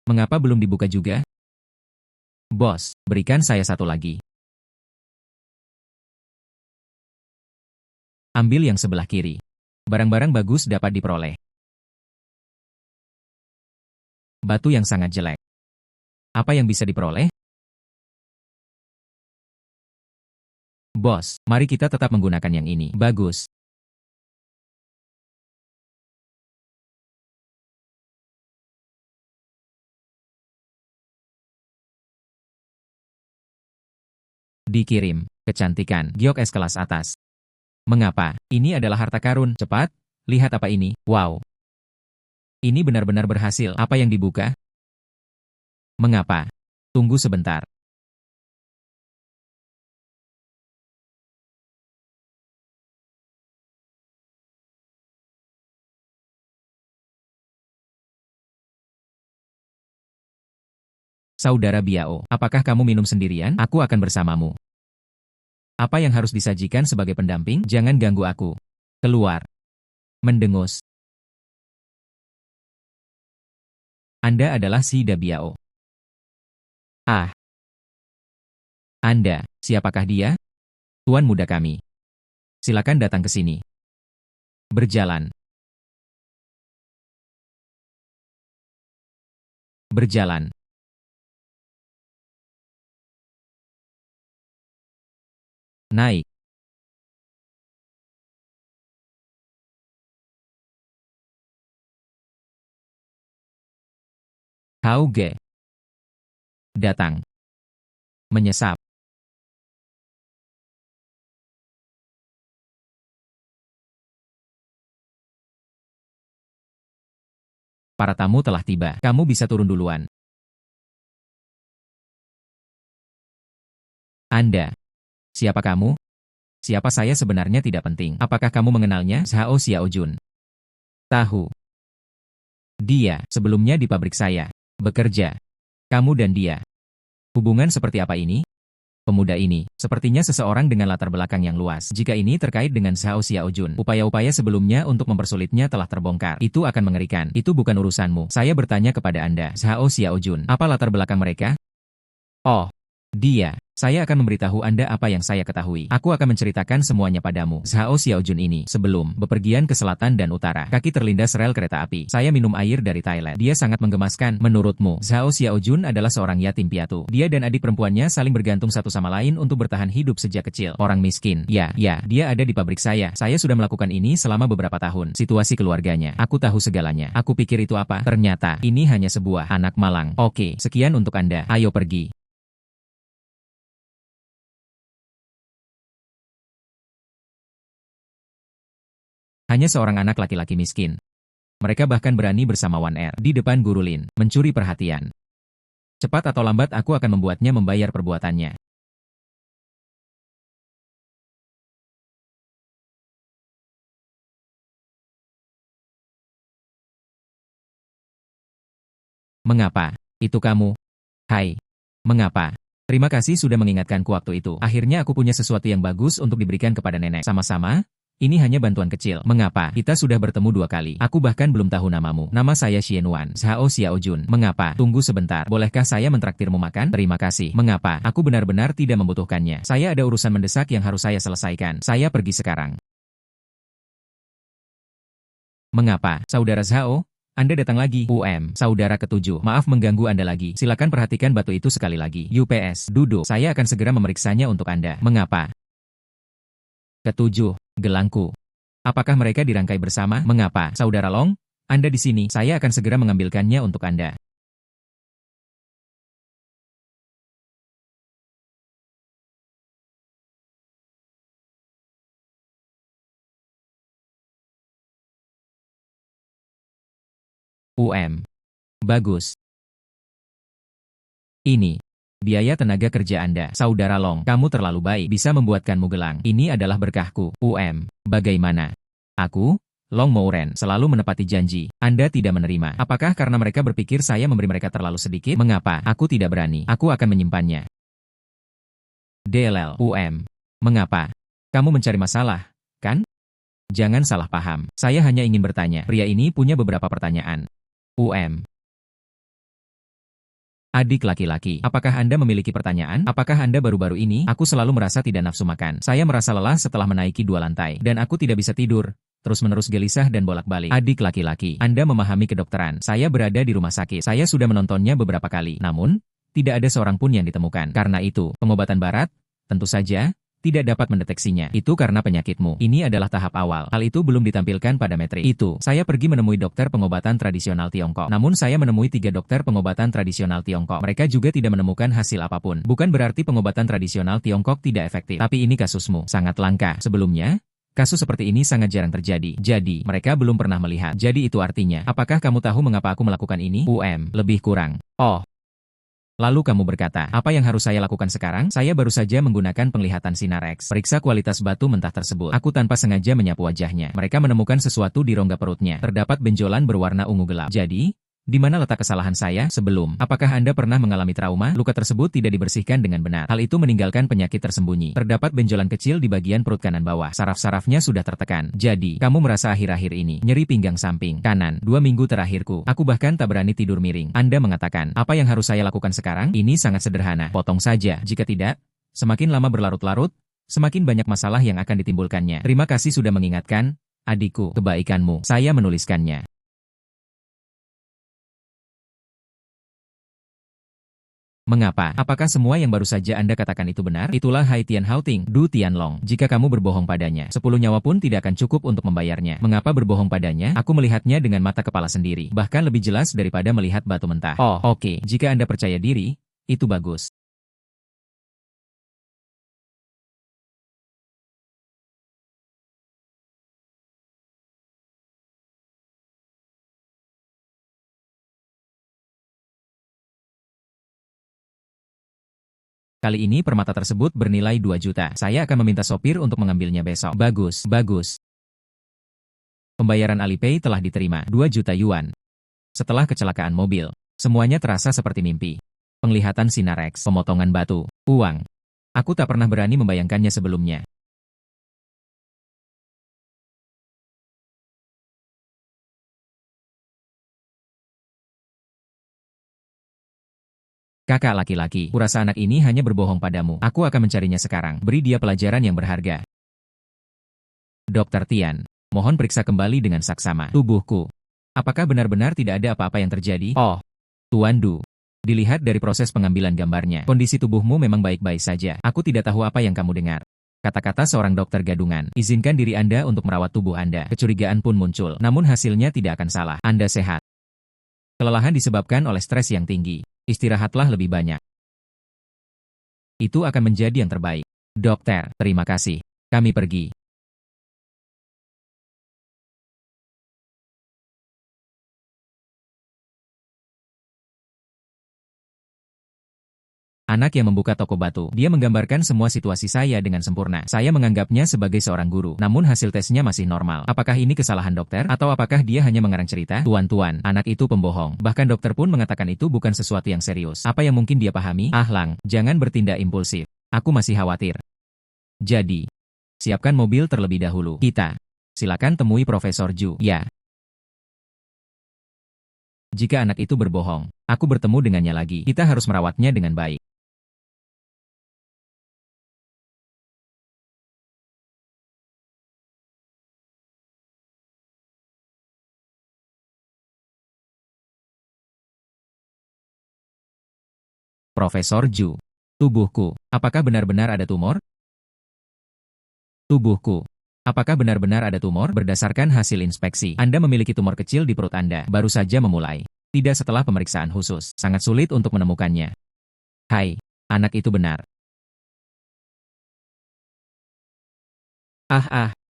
Mengapa belum dibuka juga? Bos, berikan saya satu lagi. Ambil yang sebelah kiri. Barang-barang bagus dapat diperoleh. Batu yang sangat jelek. Apa yang bisa diperoleh? Bos, mari kita tetap menggunakan yang ini. Bagus. Dikirim. Kecantikan. Giok es kelas atas. Mengapa? Ini adalah harta karun. Cepat. Lihat apa ini. Wow. Ini benar-benar berhasil. Apa yang dibuka? Mengapa? Tunggu sebentar. Saudara Biao, apakah kamu minum sendirian? Aku akan bersamamu. Apa yang harus disajikan sebagai pendamping? Jangan ganggu aku. Keluar. Mendengus. Anda adalah si Dabiao. Ah, Anda, siapakah dia? Tuan muda kami. Silakan datang ke sini. Berjalan. Berjalan. Naik. Hauge. Datang. Menyesap. Para tamu telah tiba. Kamu bisa turun duluan. Anda. Siapa kamu? Siapa saya sebenarnya tidak penting. Apakah kamu mengenalnya? Zhao Xiaojun. Tahu. Dia, sebelumnya di pabrik saya. Bekerja. Kamu dan dia. Hubungan seperti apa ini? Pemuda ini, sepertinya seseorang dengan latar belakang yang luas. Jika ini terkait dengan Zhao Xiaojun, upaya-upaya sebelumnya untuk mempersulitnya telah terbongkar. Itu akan mengerikan. Itu bukan urusanmu. Saya bertanya kepada Anda, Zhao Xiaojun, apa latar belakang mereka? Oh, dia. Saya akan memberitahu Anda apa yang saya ketahui. Aku akan menceritakan semuanya padamu. Zhao Xiaojun ini, sebelum bepergian ke selatan dan utara, kaki terlindas rel kereta api. Saya minum air dari Thailand. Dia sangat menggemaskan. Menurutmu, Zhao Xiaojun adalah seorang yatim piatu. Dia dan adik perempuannya saling bergantung satu sama lain untuk bertahan hidup sejak kecil. Orang miskin. Ya, dia ada di pabrik saya. Saya sudah melakukan ini selama beberapa tahun. Situasi keluarganya. Aku tahu segalanya. Aku pikir itu apa? Ternyata, ini hanya sebuah anak malang. Oke, sekian untuk Anda. Ayo pergi. Hanya seorang anak laki-laki miskin. Mereka bahkan berani bersama Wan Er di depan Guru Lin, mencuri perhatian. Cepat atau lambat aku akan membuatnya membayar perbuatannya. Mengapa? Itu kamu? Hai. Mengapa? Terima kasih sudah mengingatkanku waktu itu. Akhirnya aku punya sesuatu yang bagus untuk diberikan kepada nenek. Sama-sama? Ini hanya bantuan kecil. Mengapa? Kita sudah bertemu 2 kali. Aku bahkan belum tahu namamu. Nama saya Xianwan, Zhao Xiaojun. Mengapa? Tunggu sebentar. Bolehkah saya mentraktirmu makan? Terima kasih. Mengapa? Aku benar-benar tidak membutuhkannya. Saya ada urusan mendesak yang harus saya selesaikan. Saya pergi sekarang. Mengapa? Saudara Zhao? Anda datang lagi. Saudara ketujuh. Maaf mengganggu Anda lagi. Silakan perhatikan batu itu sekali lagi. UPS, duduk. Saya akan segera memeriksanya untuk Anda. Mengapa? Ketujuh. Gelangku. Apakah mereka dirangkai bersama? Mengapa? Saudara Long? Anda di sini. Saya akan segera mengambilkannya untuk Anda. Bagus. Ini. Biaya tenaga kerja Anda. Saudara Long, kamu terlalu baik bisa membuatkanmu gelang. Ini adalah berkahku. Bagaimana? Aku? Long Mouren selalu menepati janji. Anda tidak menerima. Apakah karena mereka berpikir saya memberi mereka terlalu sedikit? Mengapa? Aku tidak berani. Aku akan menyimpannya. DLL. Mengapa? Kamu mencari masalah, kan? Jangan salah paham. Saya hanya ingin bertanya. Pria ini punya beberapa pertanyaan. UM. Adik laki-laki, apakah Anda memiliki pertanyaan? Apakah Anda baru-baru ini? Aku selalu merasa tidak nafsu makan. Saya merasa lelah setelah menaiki 2 lantai, dan aku tidak bisa tidur. Terus-menerus gelisah dan bolak-balik. Adik laki-laki, Anda memahami kedokteran. Saya berada di rumah sakit. Saya sudah menontonnya beberapa kali. Namun, tidak ada seorang pun yang ditemukan. Karena itu, pengobatan barat, tentu saja, tidak dapat mendeteksinya. Itu karena penyakitmu. Ini adalah tahap awal. Hal itu belum ditampilkan pada metrik. Itu, saya pergi menemui dokter pengobatan tradisional Tiongkok. Namun saya menemui 3 dokter pengobatan tradisional Tiongkok. Mereka juga tidak menemukan hasil apapun. Bukan berarti pengobatan tradisional Tiongkok tidak efektif. Tapi ini kasusmu. Sangat langka. Sebelumnya, kasus seperti ini sangat jarang terjadi. Jadi, mereka belum pernah melihat. Jadi itu artinya, apakah kamu tahu mengapa aku melakukan ini? Lebih kurang. Oh. Lalu kamu berkata, apa yang harus saya lakukan sekarang? Saya baru saja menggunakan penglihatan sinar X. Periksa kualitas batu mentah tersebut. Aku tanpa sengaja menyapu wajahnya. Mereka menemukan sesuatu di rongga perutnya. Terdapat benjolan berwarna ungu gelap. Jadi, di mana letak kesalahan saya? Sebelum, apakah Anda pernah mengalami trauma? Luka tersebut tidak dibersihkan dengan benar. Hal itu meninggalkan penyakit tersembunyi. Terdapat benjolan kecil di bagian perut kanan bawah. Saraf-sarafnya sudah tertekan. Jadi, kamu merasa akhir-akhir ini nyeri pinggang samping kanan. 2 minggu terakhirku, aku bahkan tak berani tidur miring. Anda mengatakan, apa yang harus saya lakukan sekarang? Ini sangat sederhana. Potong saja. Jika tidak, semakin lama berlarut-larut, semakin banyak masalah yang akan ditimbulkannya. Terima kasih sudah mengingatkan, adikku. Kebaikanmu. Saya menuliskannya. Mengapa? Apakah semua yang baru saja Anda katakan itu benar? Itulah Hai Tian Haoting, Du Tianlong. Jika kamu berbohong padanya, 10 nyawa pun tidak akan cukup untuk membayarnya. Mengapa berbohong padanya? Aku melihatnya dengan mata kepala sendiri. Bahkan lebih jelas daripada melihat batu mentah. Oh, oke. Jika Anda percaya diri, itu bagus. Kali ini permata tersebut bernilai 2 juta. Saya akan meminta sopir untuk mengambilnya besok. Bagus, bagus. Pembayaran Alipay telah diterima, 2 juta yuan. Setelah kecelakaan mobil, semuanya terasa seperti mimpi. Penglihatan sinar X, pemotongan batu, uang. Aku tak pernah berani membayangkannya sebelumnya. Kakak laki-laki, kurasa anak ini hanya berbohong padamu. Aku akan mencarinya sekarang. Beri dia pelajaran yang berharga. Dokter Tian, mohon periksa kembali dengan saksama tubuhku. Apakah benar-benar tidak ada apa-apa yang terjadi? Oh, Tuan Du. Dilihat dari proses pengambilan gambarnya, kondisi tubuhmu memang baik-baik saja. Aku tidak tahu apa yang kamu dengar. Kata-kata seorang dokter gadungan, izinkan diri Anda untuk merawat tubuh Anda. Kecurigaan pun muncul, namun hasilnya tidak akan salah. Anda sehat. Kelelahan disebabkan oleh stres yang tinggi. Istirahatlah lebih banyak. Itu akan menjadi yang terbaik. Dokter, terima kasih. Kami pergi. Anak yang membuka toko batu. Dia menggambarkan semua situasi saya dengan sempurna. Saya menganggapnya sebagai seorang guru. Namun hasil tesnya masih normal. Apakah ini kesalahan dokter? Atau apakah dia hanya mengarang cerita? Tuan-tuan, anak itu pembohong. Bahkan dokter pun mengatakan itu bukan sesuatu yang serius. Apa yang mungkin dia pahami? Lang, jangan bertindak impulsif. Aku masih khawatir. Jadi, siapkan mobil terlebih dahulu. Silakan temui Profesor Ju. Ya. Jika anak itu berbohong, aku bertemu dengannya lagi. Kita harus merawatnya dengan baik. Profesor Ju. Tubuhku, apakah benar-benar ada tumor? Tubuhku. Apakah benar-benar ada tumor? Berdasarkan hasil inspeksi, Anda memiliki tumor kecil di perut Anda. Baru saja memulai. Tidak setelah pemeriksaan khusus. Sangat sulit untuk menemukannya. Hai, anak itu benar.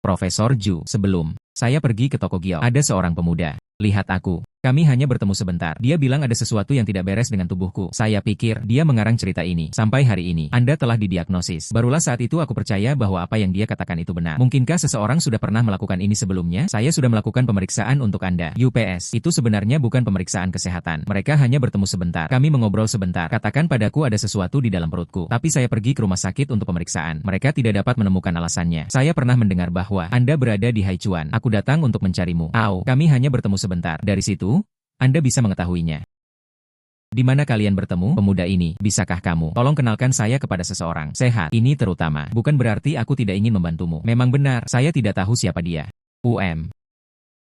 Profesor Ju. Sebelum saya pergi ke toko Gio, ada seorang pemuda. Lihat aku. Kami hanya bertemu sebentar. Dia bilang ada sesuatu yang tidak beres dengan tubuhku. Saya pikir dia mengarang cerita ini. Sampai hari ini, Anda telah didiagnosis. Barulah saat itu aku percaya bahwa apa yang dia katakan itu benar. Mungkinkah seseorang sudah pernah melakukan ini sebelumnya? Saya sudah melakukan pemeriksaan untuk Anda. UPS. Itu sebenarnya bukan pemeriksaan kesehatan. Mereka hanya bertemu sebentar. Kami mengobrol sebentar. Katakan padaku ada sesuatu di dalam perutku. Tapi saya pergi ke rumah sakit untuk pemeriksaan. Mereka tidak dapat menemukan alasannya. Saya pernah mendengar bahwa Anda berada di Haichuan. Aku datang untuk mencarimu. Kami hanya bertemu sebentar. Dari situ, Anda bisa mengetahuinya. Di mana kalian bertemu? Pemuda ini, bisakah kamu tolong kenalkan saya kepada seseorang sehat? Ini terutama, bukan berarti aku tidak ingin membantumu. Memang benar, saya tidak tahu siapa dia.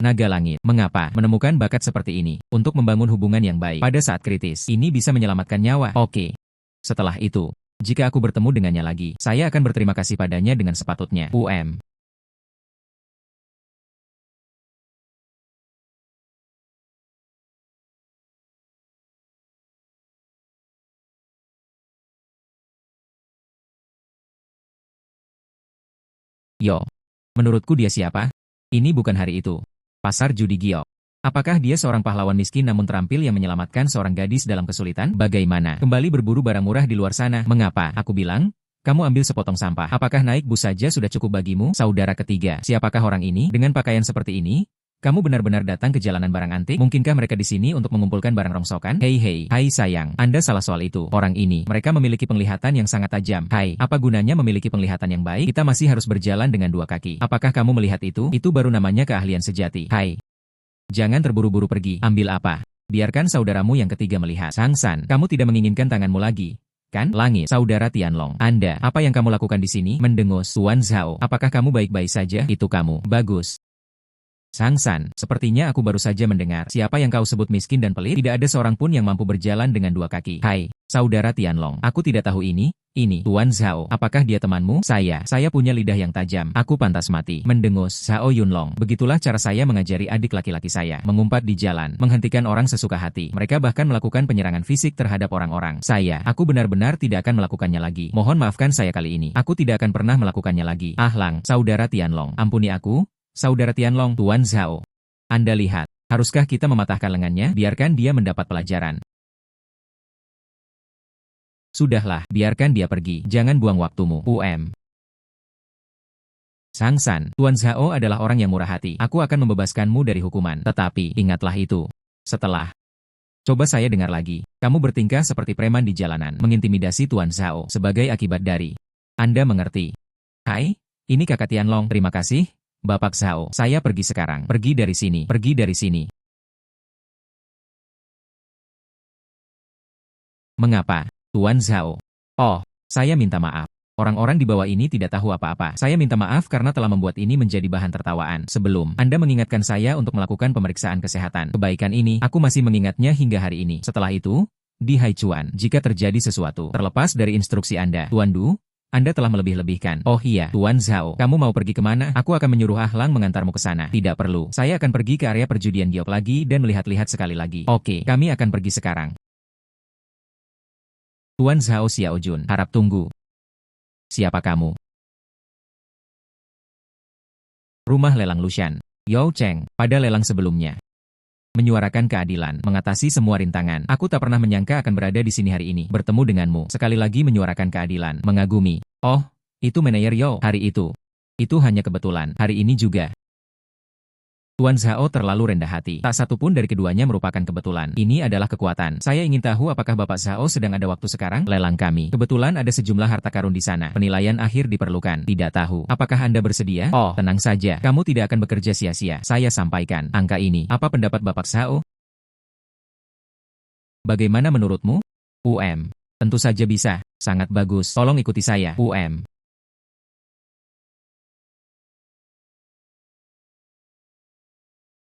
Naga Langit, mengapa menemukan bakat seperti ini untuk membangun hubungan yang baik pada saat kritis? Ini bisa menyelamatkan nyawa. Oke. Setelah itu, jika aku bertemu dengannya lagi, saya akan berterima kasih padanya dengan sepatutnya. Yo. Menurutku dia siapa? Ini bukan hari itu. Pasar judi Giok. Apakah dia seorang pahlawan miskin namun terampil yang menyelamatkan seorang gadis dalam kesulitan? Bagaimana? Kembali berburu barang murah di luar sana. Mengapa? Aku bilang, kamu ambil sepotong sampah. Apakah naik bus saja sudah cukup bagimu? Saudara ketiga, siapakah orang ini? Dengan pakaian seperti ini? Kamu benar-benar datang ke jalanan barang antik? Mungkinkah mereka di sini untuk mengumpulkan barang rongsokan? Hei, hai sayang, Anda salah soal itu. Orang ini, mereka memiliki penglihatan yang sangat tajam. Hai, apa gunanya memiliki penglihatan yang baik? Kita masih harus berjalan dengan 2 kaki. Apakah kamu melihat itu? Itu baru namanya keahlian sejati. Hai, jangan terburu-buru pergi. Ambil apa? Biarkan saudaramu yang ketiga melihat. Sang San, kamu tidak menginginkan tanganmu lagi, kan? Langit, saudara Tianlong. Anda, apa yang kamu lakukan di sini? Mendengus. Tuan Zhao, apakah kamu baik-baik saja? Itu kamu. Bagus. Sang San, sepertinya aku baru saja mendengar. Siapa yang kau sebut miskin dan pelit? Tidak ada seorang pun yang mampu berjalan dengan 2 kaki. Hai, saudara Tianlong. Aku tidak tahu ini. Tuan Zhao, apakah dia temanmu? Saya punya lidah yang tajam. Aku pantas mati. Mendengus. Zhao Yunlong. Begitulah cara saya mengajari adik laki-laki saya. Mengumpat di jalan, menghentikan orang sesuka hati. Mereka bahkan melakukan penyerangan fisik terhadap orang-orang. Aku benar-benar tidak akan melakukannya lagi. Mohon maafkan saya kali ini. Aku tidak akan pernah melakukannya lagi. Lang, saudara Tianlong. Ampuni aku. Saudara Tianlong, Tuan Zhao. Anda lihat, haruskah kita mematahkan lengannya? Biarkan dia mendapat pelajaran. Sudahlah, biarkan dia pergi. Jangan buang waktumu. Sang San, Tuan Zhao adalah orang yang murah hati. Aku akan membebaskanmu dari hukuman. Tetapi, ingatlah itu. Setelah coba saya dengar lagi. Kamu bertingkah seperti preman di jalanan, mengintimidasi Tuan Zhao sebagai akibat dari. Anda mengerti? Hai, ini Kakak Tianlong. Terima kasih, Bapak Zhao. Saya pergi sekarang. Pergi dari sini. Pergi dari sini. Mengapa, Tuan Zhao? Oh, saya minta maaf. Orang-orang di bawah ini tidak tahu apa-apa. Saya minta maaf karena telah membuat ini menjadi bahan tertawaan. Sebelum Anda mengingatkan saya untuk melakukan pemeriksaan kesehatan. Kebaikan ini, aku masih mengingatnya hingga hari ini. Setelah itu, di Haichuan, jika terjadi sesuatu, terlepas dari instruksi Anda, Tuan Du, Anda telah melebih-lebihkan. Oh iya, Tuan Zhao, kamu mau pergi kemana? Aku akan menyuruh Ahlang mengantarmu ke sana. Tidak perlu. Saya akan pergi ke area perjudian giok lagi dan melihat-lihat sekali lagi. Oke, kami akan pergi sekarang. Tuan Zhao Xiaojun, harap tunggu. Siapa kamu? Rumah lelang Lushan. Yao Cheng, pada lelang sebelumnya. Menyuarakan keadilan, mengatasi semua rintangan. Aku tak pernah menyangka akan berada di sini hari ini, bertemu denganmu. Sekali lagi menyuarakan keadilan, mengagumi. Oh, itu Manayer Yao, hari itu. Itu hanya kebetulan, hari ini juga. Tuan Zhao terlalu rendah hati. Tak satu pun dari keduanya merupakan kebetulan. Ini adalah kekuatan. Saya ingin tahu apakah Bapak Zhao sedang ada waktu sekarang? Lelang kami. Kebetulan ada sejumlah harta karun di sana. Penilaian akhir diperlukan. Tidak tahu. Apakah Anda bersedia? Oh, tenang saja. Kamu tidak akan bekerja sia-sia. Saya sampaikan angka ini. Apa pendapat Bapak Zhao? Bagaimana menurutmu? Tentu saja bisa. Sangat bagus. Tolong ikuti saya.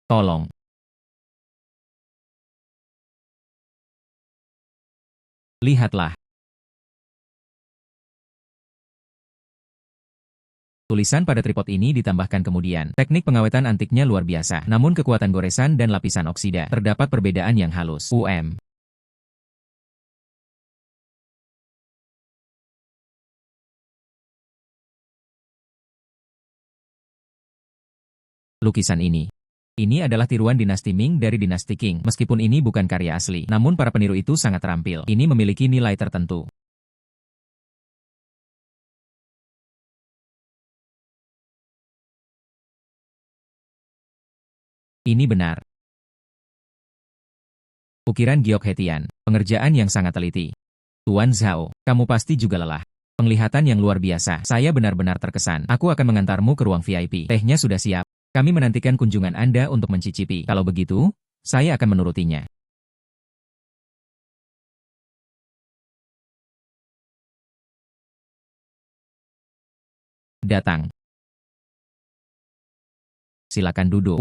Tolong. Lihatlah. Tulisan pada tripod ini ditambahkan kemudian. Teknik pengawetan antiknya luar biasa. Namun kekuatan goresan dan lapisan oksida. Terdapat perbedaan yang halus. Lukisan ini. Ini adalah tiruan dinasti Ming dari dinasti Qing. Meskipun ini bukan karya asli, namun para peniru itu sangat terampil. Ini memiliki nilai tertentu. Ini benar. Ukiran Giok Hetian. Pengerjaan yang sangat teliti. Tuan Zhao, kamu pasti juga lelah. Penglihatan yang luar biasa. Saya benar-benar terkesan. Aku akan mengantarmu ke ruang VIP. Tehnya sudah siap. Kami menantikan kunjungan Anda untuk mencicipi. Kalau begitu, saya akan menurutinya. Datang. Silakan duduk.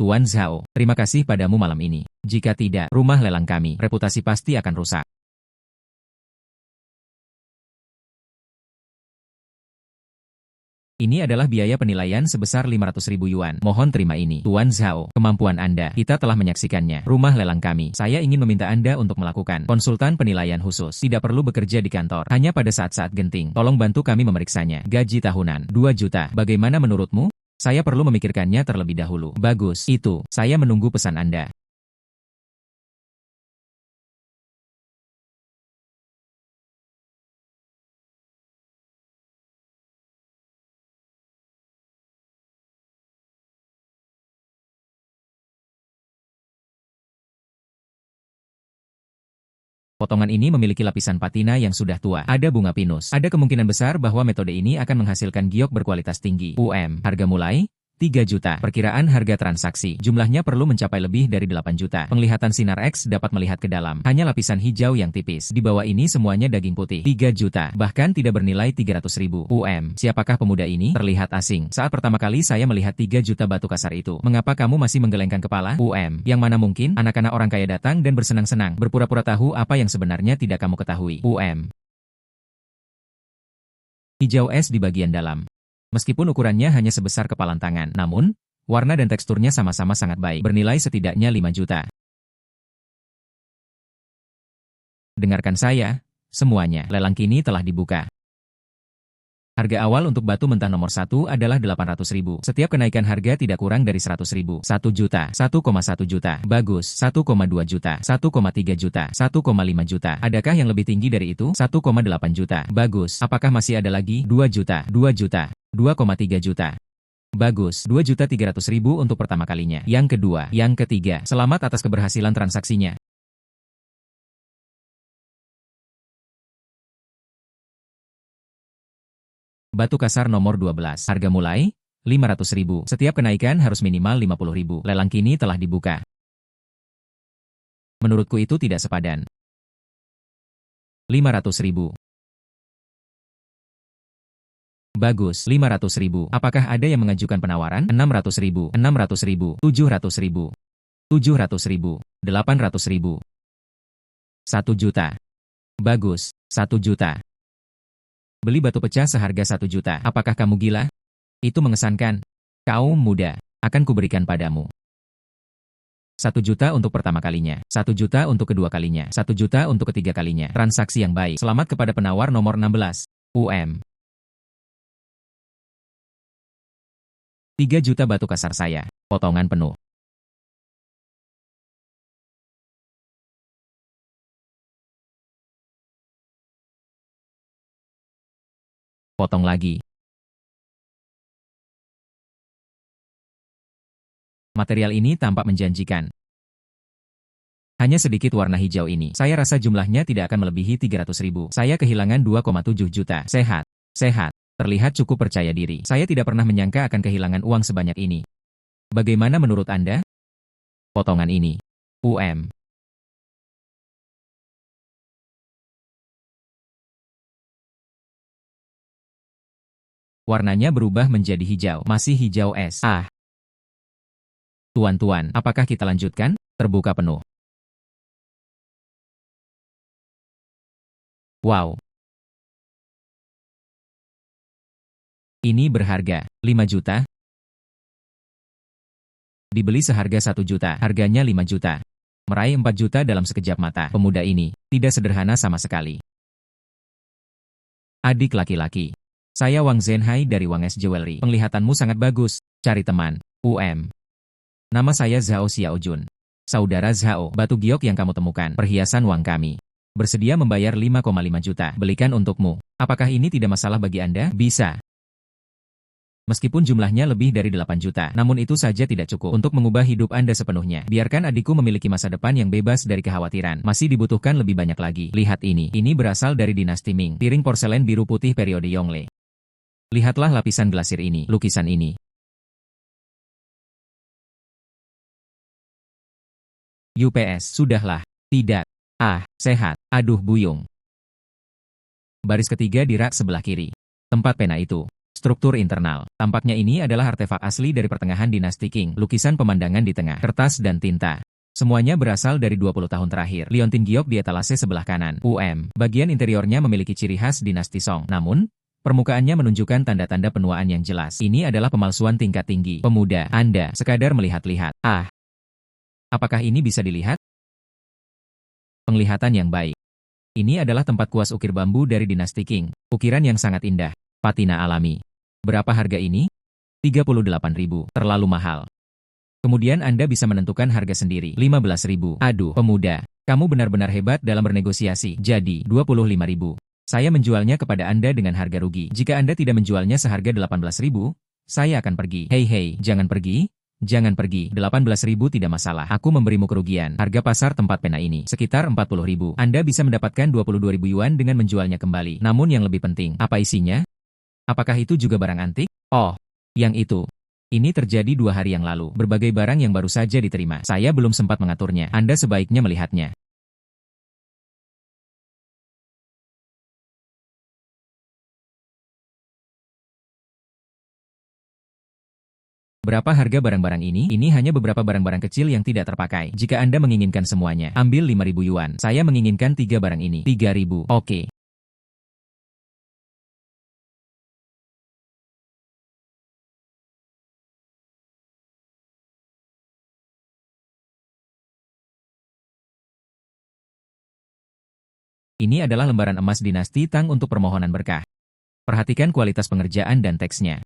Tuan Zhao, terima kasih padamu malam ini. Jika tidak, rumah lelang kami, reputasi pasti akan rusak. Ini adalah biaya penilaian sebesar 500.000 yuan. Mohon terima ini. Tuan Zhao, kemampuan Anda, kita telah menyaksikannya. Rumah lelang kami. Saya ingin meminta Anda untuk melakukan konsultan penilaian khusus. Tidak perlu bekerja di kantor, hanya pada saat-saat genting. Tolong bantu kami memeriksanya. Gaji tahunan, 2 juta. Bagaimana menurutmu? Saya perlu memikirkannya terlebih dahulu. Bagus, itu. Saya menunggu pesan Anda. Potongan ini memiliki lapisan patina yang sudah tua. Ada bunga pinus. Ada kemungkinan besar bahwa metode ini akan menghasilkan giok berkualitas tinggi. Harga mulai 3 juta. Perkiraan harga transaksi. Jumlahnya perlu mencapai lebih dari 8 juta. Penglihatan sinar X dapat melihat ke dalam. Hanya lapisan hijau yang tipis. Di bawah ini semuanya daging putih. 3 juta. Bahkan tidak bernilai 300.000. Siapakah pemuda ini? Terlihat asing. Saat pertama kali saya melihat 3 juta batu kasar itu. Mengapa kamu masih menggelengkan kepala? Yang mana mungkin anak-anak orang kaya datang dan bersenang-senang. Berpura-pura tahu apa yang sebenarnya tidak kamu ketahui. Hijau es di bagian dalam. Meskipun ukurannya hanya sebesar kepalan tangan, namun, warna dan teksturnya sama-sama sangat baik, bernilai setidaknya 5 juta. Dengarkan saya, semuanya, lelang kini telah dibuka. Harga awal untuk batu mentah nomor 1 adalah 800.000. Setiap kenaikan harga tidak kurang dari 100.000. 1 juta, 1,1 juta. Bagus, 1,2 juta, 1,3 juta, 1,5 juta. Adakah yang lebih tinggi dari itu? 1,8 juta. Bagus. Apakah masih ada lagi? 2 juta, 2 juta, 2,3 juta. Bagus, 2.300.000 untuk pertama kalinya. Yang kedua, yang ketiga. Selamat atas keberhasilan transaksinya. Batu kasar nomor 12. Harga mulai 500.000. Setiap kenaikan harus minimal 50.000. Lelang kini telah dibuka. Menurutku itu tidak sepadan. 500.000. Bagus, 500.000. Apakah ada yang mengajukan penawaran? 600.000, 600.000, 700.000, 700.000, 800.000. 1 juta. Bagus, 1 juta. Beli batu pecah seharga 1 juta. Apakah kamu gila? Itu mengesankan. Kaum muda, akan kuberikan padamu. 1 juta untuk pertama kalinya, 1 juta untuk kedua kalinya, 1 juta untuk ketiga kalinya. Transaksi yang baik. Selamat kepada penawar nomor 16. 3 juta batu kasar saya. Potongan penuh. Potong lagi. Material ini tampak menjanjikan. Hanya sedikit warna hijau ini. Saya rasa jumlahnya tidak akan melebihi 300.000. Saya kehilangan 2,7 juta. Sehat. Sehat. Terlihat cukup percaya diri. Saya tidak pernah menyangka akan kehilangan uang sebanyak ini. Bagaimana menurut Anda? Potongan ini. Warnanya berubah menjadi hijau. Masih hijau es. Tuan-tuan, apakah kita lanjutkan? Terbuka penuh. Wow. Ini berharga 5 juta. Dibeli seharga 1 juta. Harganya 5 juta. Meraih 4 juta dalam sekejap mata. Pemuda ini tidak sederhana sama sekali. Adik laki-laki. Saya Wang Zhenhai dari Wang S Jewelry. Penglihatanmu sangat bagus. Cari teman. Nama saya Zhao Xiaojun. Saudara Zhao, batu giok yang kamu temukan, perhiasan uang kami. Bersedia membayar 5,5 juta. Belikan untukmu. Apakah ini tidak masalah bagi Anda? Bisa. Meskipun jumlahnya lebih dari 8 juta, namun itu saja tidak cukup untuk mengubah hidup Anda sepenuhnya. Biarkan adikku memiliki masa depan yang bebas dari kekhawatiran. Masih dibutuhkan lebih banyak lagi. Lihat ini. Ini berasal dari dinasti Ming. Piring porselen biru putih periode Yongle. Lihatlah lapisan glasir ini. Lukisan ini. UPS. Sudahlah. Tidak. Sehat. Aduh buyung. Baris ketiga di rak sebelah kiri. Tempat pena itu. Struktur internal. Tampaknya ini adalah artefak asli dari pertengahan dinasti Qing. Lukisan pemandangan di tengah. Kertas dan tinta. Semuanya berasal dari 20 tahun terakhir. Liontin giok di etalase sebelah kanan. Bagian interiornya memiliki ciri khas dinasti Song. Namun, permukaannya menunjukkan tanda-tanda penuaan yang jelas. Ini adalah pemalsuan tingkat tinggi. Pemuda, Anda sekadar melihat-lihat. Apakah ini bisa dilihat? Penglihatan yang baik. Ini adalah tempat kuas ukir bambu dari dinasti Qing. Ukiran yang sangat indah. Patina alami. Berapa harga ini? 38.000. Terlalu mahal. Kemudian Anda bisa menentukan harga sendiri. 15.000. Aduh, pemuda. Kamu benar-benar hebat dalam bernegosiasi. Jadi, 25.000. Saya menjualnya kepada Anda dengan harga rugi. Jika Anda tidak menjualnya seharga 18.000, saya akan pergi. Hei, jangan pergi. Jangan pergi. 18.000 tidak masalah. Aku memberimu kerugian. Harga pasar tempat pena ini sekitar 40.000. Anda bisa mendapatkan 22.000 yuan dengan menjualnya kembali. Namun yang lebih penting, apa isinya? Apakah itu juga barang antik? Oh, yang itu. Ini terjadi 2 hari yang lalu. Berbagai barang yang baru saja diterima. Saya belum sempat mengaturnya. Anda sebaiknya melihatnya. Berapa harga barang-barang ini? Ini hanya beberapa barang-barang kecil yang tidak terpakai. Jika Anda menginginkan semuanya, ambil 5.000 yuan. Saya menginginkan 3 barang ini. 3.000. Oke. Ini adalah lembaran emas dinasti Tang untuk permohonan berkah. Perhatikan kualitas pengerjaan dan teksnya.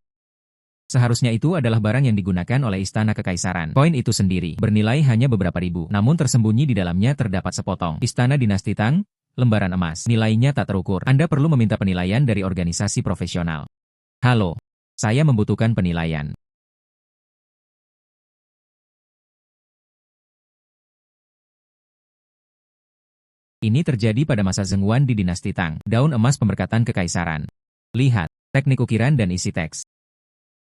Seharusnya itu adalah barang yang digunakan oleh Istana Kekaisaran. Koin itu sendiri bernilai hanya beberapa ribu, namun tersembunyi di dalamnya terdapat sepotong Istana Dinasti Tang, lembaran emas. Nilainya tak terukur. Anda perlu meminta penilaian dari organisasi profesional. Halo, saya membutuhkan penilaian. Ini terjadi pada masa Zhengguan di Dinasti Tang. Daun emas pemberkatan kekaisaran. Lihat, teknik ukiran dan isi teks.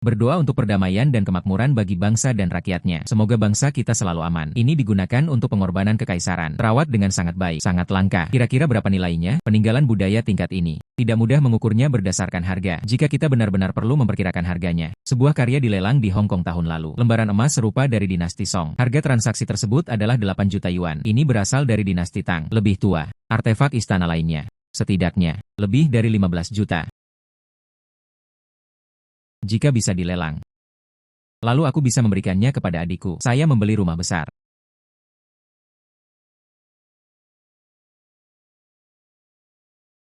Berdoa untuk perdamaian dan kemakmuran bagi bangsa dan rakyatnya. Semoga bangsa kita selalu aman. Ini digunakan untuk pengorbanan kekaisaran. Terawat dengan sangat baik, sangat langka. Kira-kira berapa nilainya? Peninggalan budaya tingkat ini. Tidak mudah mengukurnya berdasarkan harga. Jika kita benar-benar perlu memperkirakan harganya. Sebuah karya dilelang di Hong Kong tahun lalu. Lembaran emas serupa dari dinasti Song. Harga transaksi tersebut adalah 8 juta yuan. Ini berasal dari dinasti Tang. Lebih tua. Artefak istana lainnya. Setidaknya, lebih dari 15 juta. Jika bisa dilelang. Lalu aku bisa memberikannya kepada adikku. Saya membeli rumah besar.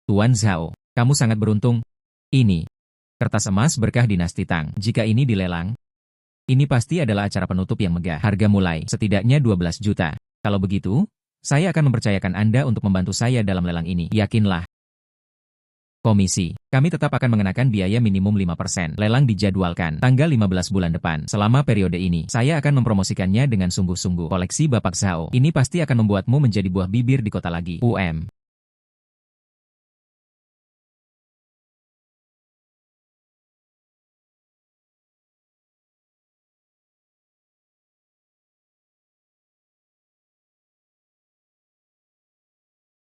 Tuan Zhao, kamu sangat beruntung. Ini, kertas emas berkah dinasti Tang. Jika ini dilelang, ini pasti adalah acara penutup yang megah. Harga mulai, setidaknya 12 juta. Kalau begitu, saya akan mempercayakan Anda untuk membantu saya dalam lelang ini. Yakinlah. Komisi. Kami tetap akan mengenakan biaya minimum 5%. Lelang dijadwalkan tanggal 15 bulan depan. Selama periode ini, saya akan mempromosikannya dengan sungguh-sungguh. Koleksi Bapak Zhao. Ini pasti akan membuatmu menjadi buah bibir di kota lagi.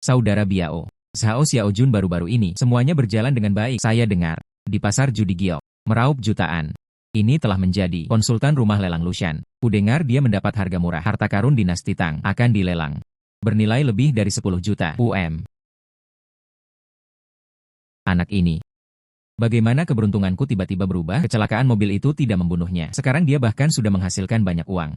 Saudara Biao. Zhao Xiaojun baru-baru ini, semuanya berjalan dengan baik. Saya dengar, di pasar judi giok, meraup jutaan. Ini telah menjadi konsultan rumah lelang Lushan. Kudengar dia mendapat harga murah. Harta karun dinasti Tang akan dilelang. Bernilai lebih dari 10 juta Anak ini. Bagaimana keberuntunganku tiba-tiba berubah? Kecelakaan mobil itu tidak membunuhnya. Sekarang dia bahkan sudah menghasilkan banyak uang.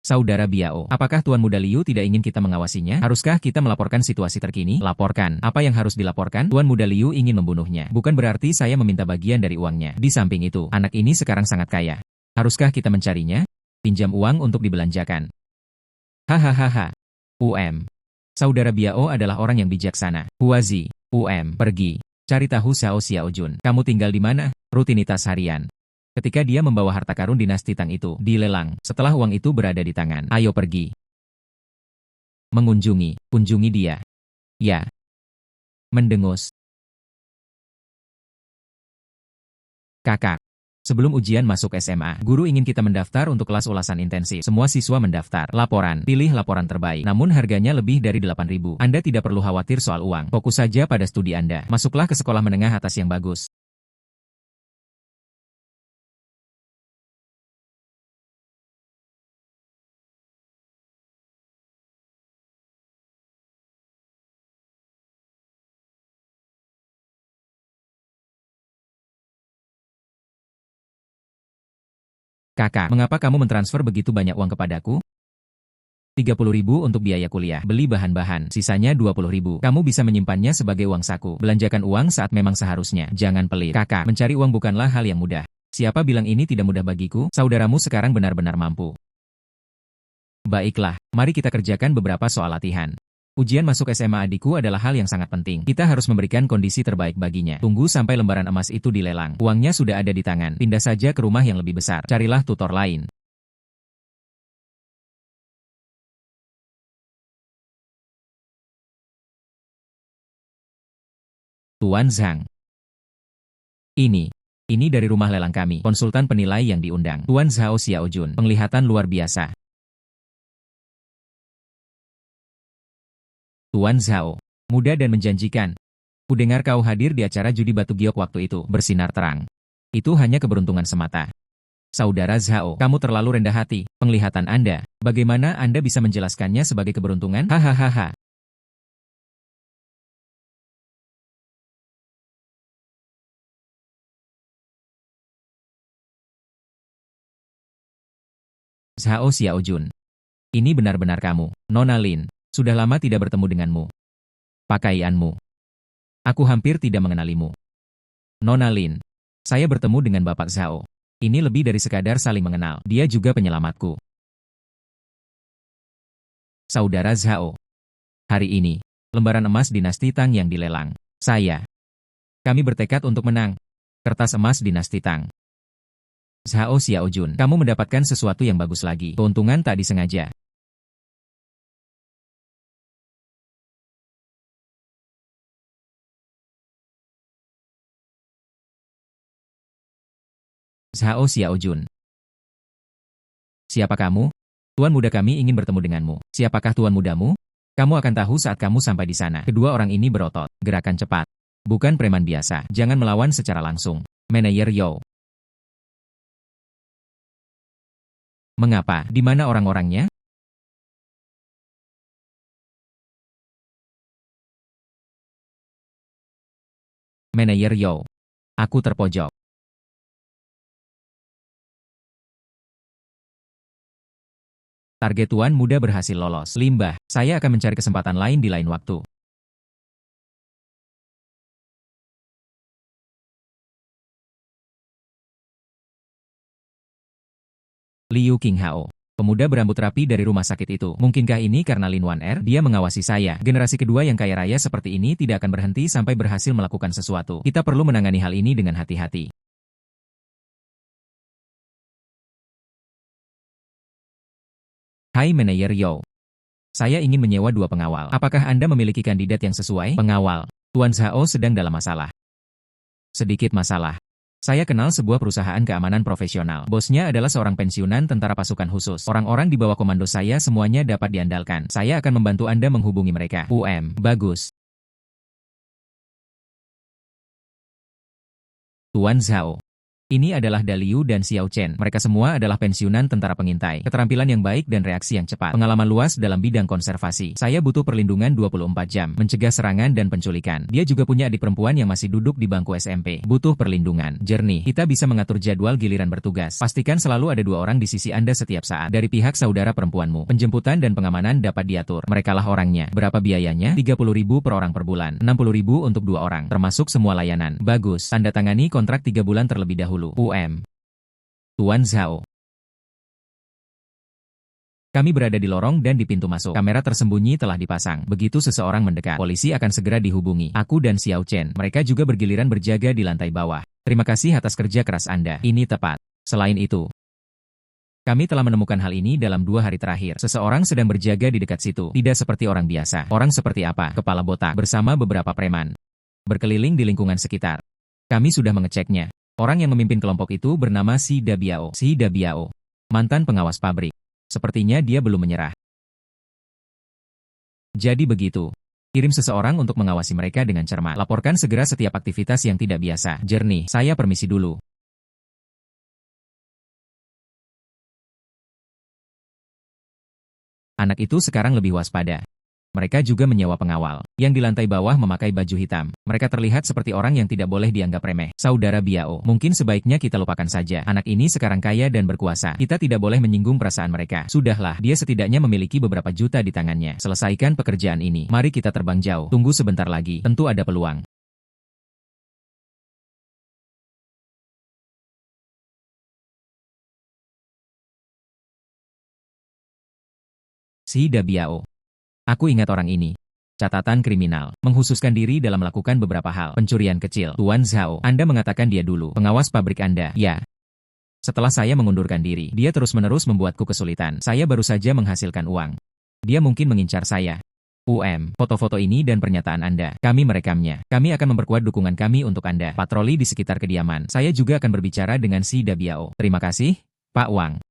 Saudara Biao, apakah Tuan Muda Liu tidak ingin kita mengawasinya? Haruskah kita melaporkan situasi terkini? Laporkan. Apa yang harus dilaporkan? Tuan Muda Liu ingin membunuhnya. Bukan berarti saya meminta bagian dari uangnya. Di samping itu, anak ini sekarang sangat kaya. Haruskah kita mencarinya? Pinjam uang untuk dibelanjakan. Hahaha. Saudara Biao adalah orang yang bijaksana. Huazi. Pergi. Cari tahu Xiao Xiaojun. Kamu tinggal di mana? Rutinitas harian. Ketika dia membawa harta karun dinasti Tang itu dilelang, setelah uang itu berada di tangan, ayo pergi. Kunjungi dia. Ya. Mendengus. Kakak. Sebelum ujian masuk SMA, guru ingin kita mendaftar untuk kelas ulasan intensif. Semua siswa mendaftar. Laporan. Pilih laporan terbaik. Namun harganya lebih dari 8.000. Anda tidak perlu khawatir soal uang. Fokus saja pada studi Anda. Masuklah ke sekolah menengah atas yang bagus. Kakak, mengapa kamu mentransfer begitu banyak uang kepadaku? 30.000 untuk biaya kuliah, beli bahan-bahan, sisanya 20.000. Kamu bisa menyimpannya sebagai uang saku. Belanjakan uang saat memang seharusnya. Jangan pelit. Kakak, mencari uang bukanlah hal yang mudah. Siapa bilang ini tidak mudah bagiku? Saudaramu sekarang benar-benar mampu. Baiklah, mari kita kerjakan beberapa soal latihan. Ujian masuk SMA adikku adalah hal yang sangat penting. Kita harus memberikan kondisi terbaik baginya. Tunggu sampai lembaran emas itu dilelang. Uangnya sudah ada di tangan. Pindah saja ke rumah yang lebih besar. Carilah tutor lain. Tuan Zhang. Ini dari rumah lelang kami. Konsultan penilai yang diundang. Tuan Zhao Xiaojun. Penglihatan luar biasa. Tuan Zhao. Muda dan menjanjikan. Kudengar kau hadir di acara judi batu giok waktu itu. Bersinar terang. Itu hanya keberuntungan semata. Saudara Zhao, kamu terlalu rendah hati. Penglihatan Anda. Bagaimana Anda bisa menjelaskannya sebagai keberuntungan? Hahaha. Zhao Xiaojun. Ini benar-benar kamu, Nona Lin. Sudah lama tidak bertemu denganmu. Pakaianmu. Aku hampir tidak mengenalimu. Nona Lin. Saya bertemu dengan Bapak Zhao. Ini lebih dari sekadar saling mengenal. Dia juga penyelamatku. Saudara Zhao. Hari ini, lembaran emas dinasti Tang yang dilelang. Kami bertekad untuk menang. Kertas emas dinasti Tang. Zhao Xiaojun, kamu mendapatkan sesuatu yang bagus lagi. Keuntungan tak disengaja. Zhao Xiaojun. Siapa kamu? Tuan muda kami ingin bertemu denganmu. Siapakah tuan mudamu? Kamu akan tahu saat kamu sampai di sana. Kedua orang ini berotot. Gerakan cepat. Bukan preman biasa. Jangan melawan secara langsung. Manajer Yao. Mengapa? Di mana orang-orangnya? Manajer Yao. Aku terpojok. Target tuan muda berhasil lolos. Limbah, saya akan mencari kesempatan lain di lain waktu. Liu Qinghao. Pemuda berambut rapi dari rumah sakit itu. Mungkinkah ini karena Lin Wan Er? Dia mengawasi saya. Generasi kedua yang kaya raya seperti ini tidak akan berhenti sampai berhasil melakukan sesuatu. Kita perlu menangani hal ini dengan hati-hati. Hai Manajer Yao. Saya ingin menyewa 2 pengawal. Apakah Anda memiliki kandidat yang sesuai? Pengawal. Tuan Zhao sedang dalam masalah. Sedikit masalah. Saya kenal sebuah perusahaan keamanan profesional. Bosnya adalah seorang pensiunan tentara pasukan khusus. Orang-orang di bawah komando saya semuanya dapat diandalkan. Saya akan membantu Anda menghubungi mereka. Bagus. Tuan Zhao. Ini adalah Daliu dan Xiao Chen. Mereka semua adalah pensiunan tentara pengintai. Keterampilan yang baik dan reaksi yang cepat. Pengalaman luas dalam bidang konservasi. Saya butuh perlindungan 24 jam. Mencegah serangan dan penculikan. Dia juga punya adik perempuan yang masih duduk di bangku SMP. Butuh perlindungan. Jernih. Kita bisa mengatur jadwal giliran bertugas. Pastikan selalu ada 2 orang di sisi Anda setiap saat. Dari pihak saudara perempuanmu. Penjemputan dan pengamanan dapat diatur. Merekalah orangnya. Berapa biayanya? 30.000 per orang per bulan. 60.000 untuk 2 orang. Termasuk semua layanan. Bagus. Tanda tangani kontrak 3 bulan terlebih dahulu. Tuan Zhao. Kami berada di lorong dan di pintu masuk. Kamera tersembunyi telah dipasang. Begitu seseorang mendekat, polisi akan segera dihubungi. Aku dan Xiao Chen. Mereka juga bergiliran berjaga di lantai bawah. Terima kasih atas kerja keras Anda. Ini tepat. Selain itu, kami telah menemukan hal ini dalam 2 hari terakhir. Seseorang sedang berjaga di dekat situ. Tidak seperti orang biasa. Orang seperti apa? Kepala botak bersama beberapa preman. Berkeliling di lingkungan sekitar. Kami sudah mengeceknya. Orang yang memimpin kelompok itu bernama Si Dabiao. Si Dabiao. Mantan pengawas pabrik. Sepertinya dia belum menyerah. Jadi begitu. Kirim seseorang untuk mengawasi mereka dengan cermat. Laporkan segera setiap aktivitas yang tidak biasa. Jernih. Saya permisi dulu. Anak itu sekarang lebih waspada. Mereka juga menyewa pengawal, yang di lantai bawah memakai baju hitam. Mereka terlihat seperti orang yang tidak boleh dianggap remeh. Saudara Biao, mungkin sebaiknya kita lupakan saja. Anak ini sekarang kaya dan berkuasa. Kita tidak boleh menyinggung perasaan mereka. Sudahlah, dia setidaknya memiliki beberapa juta di tangannya. Selesaikan pekerjaan ini. Mari kita terbang jauh. Tunggu sebentar lagi. Tentu ada peluang. Si Dabiao. Aku ingat orang ini. Catatan kriminal. Menghususkan diri dalam melakukan beberapa hal. Pencurian kecil. Tuan Zhao, Anda mengatakan dia dulu. Pengawas pabrik Anda. Ya. Setelah saya mengundurkan diri, dia terus-menerus membuatku kesulitan. Saya baru saja menghasilkan uang. Dia mungkin mengincar saya. Foto-foto ini dan pernyataan Anda. Kami merekamnya. Kami akan memperkuat dukungan kami untuk Anda. Patroli di sekitar kediaman. Saya juga akan berbicara dengan si Dabiao. Terima kasih, Pak Wang.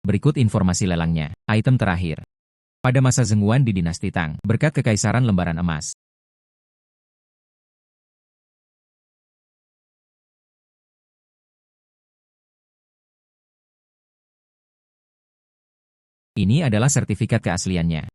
Berikut informasi lelangnya. Item terakhir. Pada masa Zhengguan di dinasti Tang, berkat kekaisaran lembaran emas. Ini adalah sertifikat keasliannya.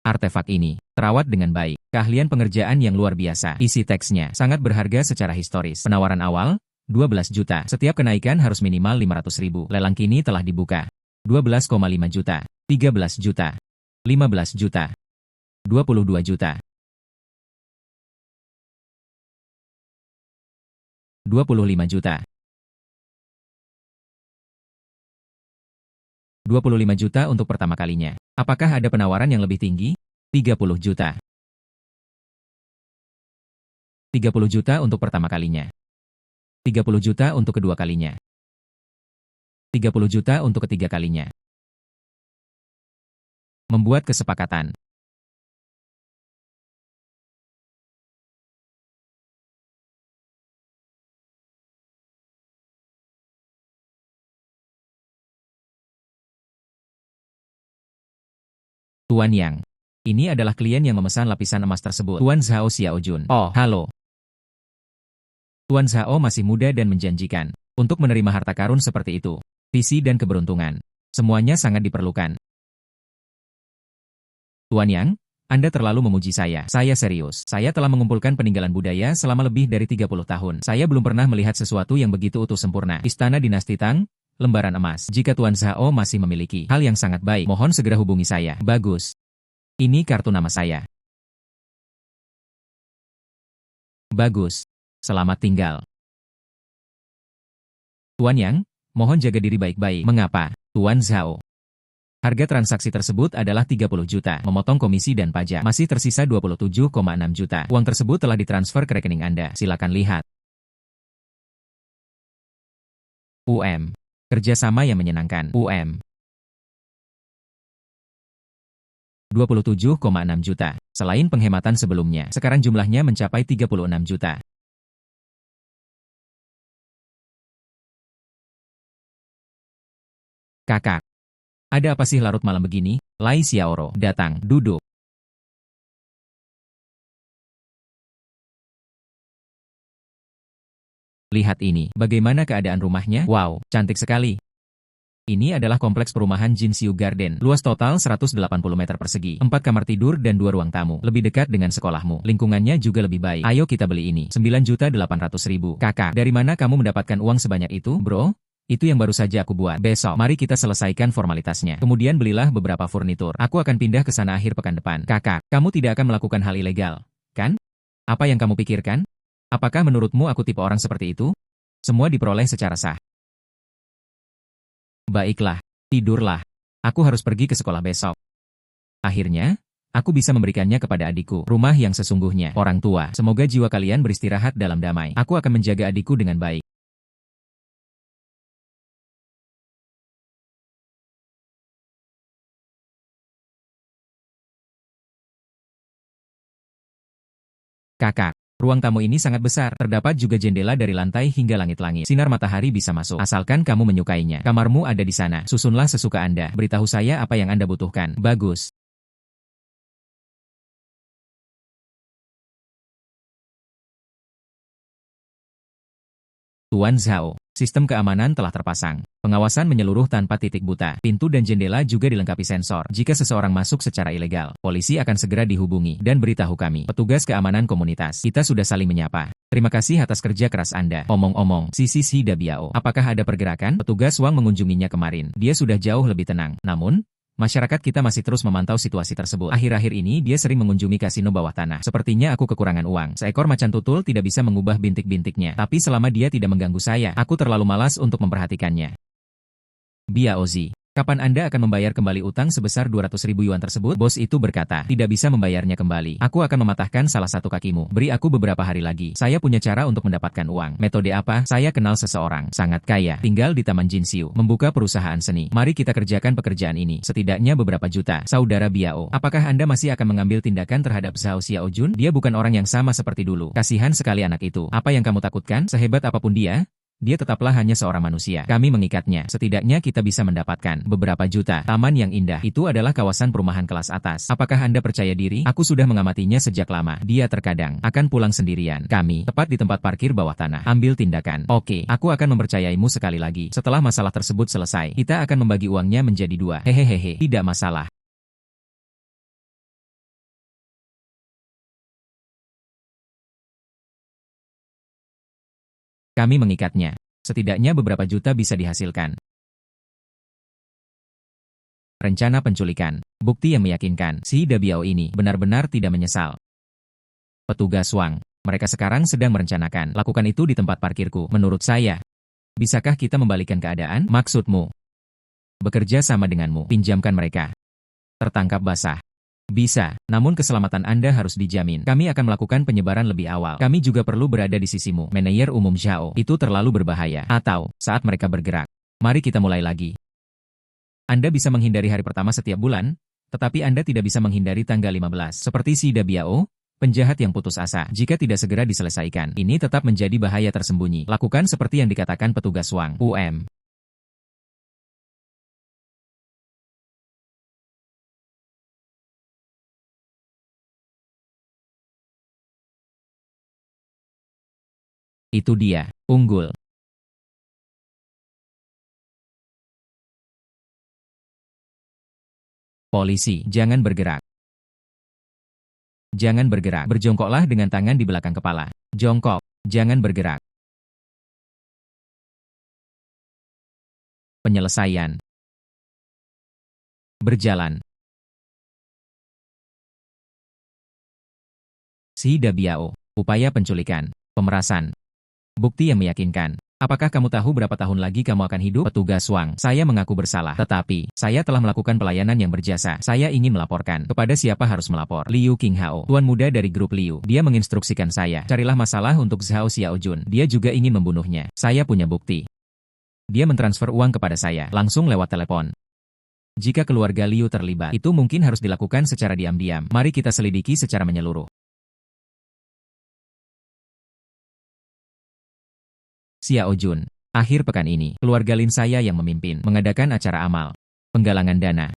Artefak ini terawat dengan baik. Keahlian pengerjaan yang luar biasa. Isi teksnya sangat berharga secara historis. Penawaran awal, 12 juta. Setiap kenaikan harus minimal 500.000. Lelang kini telah dibuka. 12,5 juta, 13 juta, 15 juta, 22 juta, 25 juta, 25 juta untuk pertama kalinya. Apakah ada penawaran yang lebih tinggi? 30 juta. 30 juta untuk pertama kalinya. 30 juta untuk kedua kalinya. 30 juta untuk ketiga kalinya. Membuat kesepakatan. Tuan Yang. Ini adalah klien yang memesan lapisan emas tersebut. Tuan Zhao Xiaojun. Oh, halo. Tuan Zhao masih muda dan menjanjikan. Untuk menerima harta karun seperti itu, visi dan keberuntungan. Semuanya sangat diperlukan. Tuan Yang, Anda terlalu memuji saya. Saya serius. Saya telah mengumpulkan peninggalan budaya selama lebih dari 30 tahun. Saya belum pernah melihat sesuatu yang begitu utuh sempurna. Istana Dinasti Tang, lembaran emas. Jika Tuan Zhao masih memiliki hal yang sangat baik, mohon segera hubungi saya. Bagus. Ini kartu nama saya. Bagus. Selamat tinggal. Tuan Yang, mohon jaga diri baik-baik. Mengapa? Tuan Zhao. Harga transaksi tersebut adalah 30 juta, memotong komisi dan pajak. Masih tersisa 27,6 juta. Uang tersebut telah ditransfer ke rekening Anda. Silakan lihat. Kerjasama yang menyenangkan. 27,6 juta. Selain penghematan sebelumnya, sekarang jumlahnya mencapai 36 juta. Kakak. Ada apa sih larut malam begini? Lai Xiaoro datang, duduk. Lihat ini, bagaimana keadaan rumahnya? Wow, cantik sekali. Ini adalah kompleks perumahan Jinxiu Garden, luas total 180 meter persegi, 4 kamar tidur dan 2 ruang tamu, lebih dekat dengan sekolahmu. Lingkungannya juga lebih baik. Ayo kita beli ini, 9.800.000. Kakak, dari mana kamu mendapatkan uang sebanyak itu, bro? Itu yang baru saja aku buat. Besok, mari kita selesaikan formalitasnya. Kemudian belilah beberapa furnitur. Aku akan pindah ke sana akhir pekan depan. Kakak, kamu tidak akan melakukan hal ilegal, kan? Apa yang kamu pikirkan? Apakah menurutmu aku tipe orang seperti itu? Semua diperoleh secara sah. Baiklah, tidurlah. Aku harus pergi ke sekolah besok. Akhirnya, aku bisa memberikannya kepada adikku. Rumah yang sesungguhnya. Orang tua, semoga jiwa kalian beristirahat dalam damai. Aku akan menjaga adikku dengan baik. Kakak, ruang tamu ini sangat besar. Terdapat juga jendela dari lantai hingga langit-langit. Sinar matahari bisa masuk. Asalkan kamu menyukainya. Kamarmu ada di sana. Susunlah sesuka Anda. Beritahu saya apa yang Anda butuhkan. Bagus. Tuan Zhao, sistem keamanan telah terpasang. Pengawasan menyeluruh tanpa titik buta. Pintu dan jendela juga dilengkapi sensor. Jika seseorang masuk secara ilegal, polisi akan segera dihubungi dan beritahu kami. Petugas keamanan komunitas. Kita sudah saling menyapa. Terima kasih atas kerja keras Anda. Omong-omong, Sisi Dabiao. Apakah ada pergerakan? Petugas Wang mengunjunginya kemarin. Dia sudah jauh lebih tenang. Namun, masyarakat kita masih terus memantau situasi tersebut. Akhir-akhir ini dia sering mengunjungi kasino bawah tanah. Sepertinya aku kekurangan uang. Seekor macan tutul tidak bisa mengubah bintik-bintiknya. Tapi selama dia tidak mengganggu saya, aku terlalu malas untuk memperhatikannya. Biaozi, kapan Anda akan membayar kembali utang sebesar 200.000 yuan tersebut? Bos itu berkata, tidak bisa membayarnya kembali. Aku akan mematahkan salah satu kakimu. Beri aku beberapa hari lagi. Saya punya cara untuk mendapatkan uang. Metode apa? Saya kenal seseorang, sangat kaya, tinggal di Taman Jinxiu, membuka perusahaan seni. Mari kita kerjakan pekerjaan ini. Setidaknya beberapa juta. Saudara Biao, apakah Anda masih akan mengambil tindakan terhadap Zhao Xiaojun? Dia bukan orang yang sama seperti dulu. Kasihan sekali anak itu. Apa yang kamu takutkan? Sehebat apapun dia tetaplah hanya seorang manusia. Kami mengikatnya. Setidaknya kita bisa mendapatkan beberapa juta. Taman yang indah. Itu adalah kawasan perumahan kelas atas. Apakah Anda percaya diri? Aku sudah mengamatinya sejak lama. Dia terkadang akan pulang sendirian. Kami tepat di tempat parkir bawah tanah. Ambil tindakan. Oke, aku akan mempercayaimu sekali lagi. Setelah masalah tersebut selesai, kita akan membagi uangnya menjadi 2. Hehehe, tidak masalah. Kami mengikatnya. Setidaknya beberapa juta bisa dihasilkan. Rencana penculikan. Bukti yang meyakinkan si Dabiao ini benar-benar tidak menyesal. Petugas Wang. Mereka sekarang sedang merencanakan lakukan itu di tempat parkirku. Menurut saya, bisakah kita membalikkan keadaan? Maksudmu? Bekerja sama denganmu. Pinjamkan mereka. Tertangkap basah. Bisa, namun keselamatan Anda harus dijamin. Kami akan melakukan penyebaran lebih awal. Kami juga perlu berada di sisimu. Manajer umum Zhao. Itu terlalu berbahaya. Atau, saat mereka bergerak. Mari kita mulai lagi. Anda bisa menghindari hari pertama setiap bulan, tetapi Anda tidak bisa menghindari tanggal 15. Seperti si Dabiao, penjahat yang putus asa. Jika tidak segera diselesaikan, ini tetap menjadi bahaya tersembunyi. Lakukan seperti yang dikatakan petugas Wang. Itu dia, unggul. Polisi, jangan bergerak. Jangan bergerak. Berjongkoklah dengan tangan di belakang kepala. Jongkok, jangan bergerak. Penyelesaian. Berjalan. Si Dabiao, upaya penculikan, pemerasan. Bukti yang meyakinkan. Apakah kamu tahu berapa tahun lagi kamu akan hidup? Petugas Wang, saya mengaku bersalah. Tetapi, saya telah melakukan pelayanan yang berjasa. Saya ingin melaporkan. Kepada siapa harus melapor? Liu Qinghao, tuan muda dari grup Liu. Dia menginstruksikan saya. Carilah masalah untuk Zhao Xiaojun. Dia juga ingin membunuhnya. Saya punya bukti. Dia mentransfer uang kepada saya, langsung lewat telepon. Jika keluarga Liu terlibat, itu mungkin harus dilakukan secara diam-diam. Mari kita selidiki secara menyeluruh. Xiaojun. Akhir pekan ini, keluarga Lin saya yang memimpin, mengadakan acara amal. Penggalangan dana.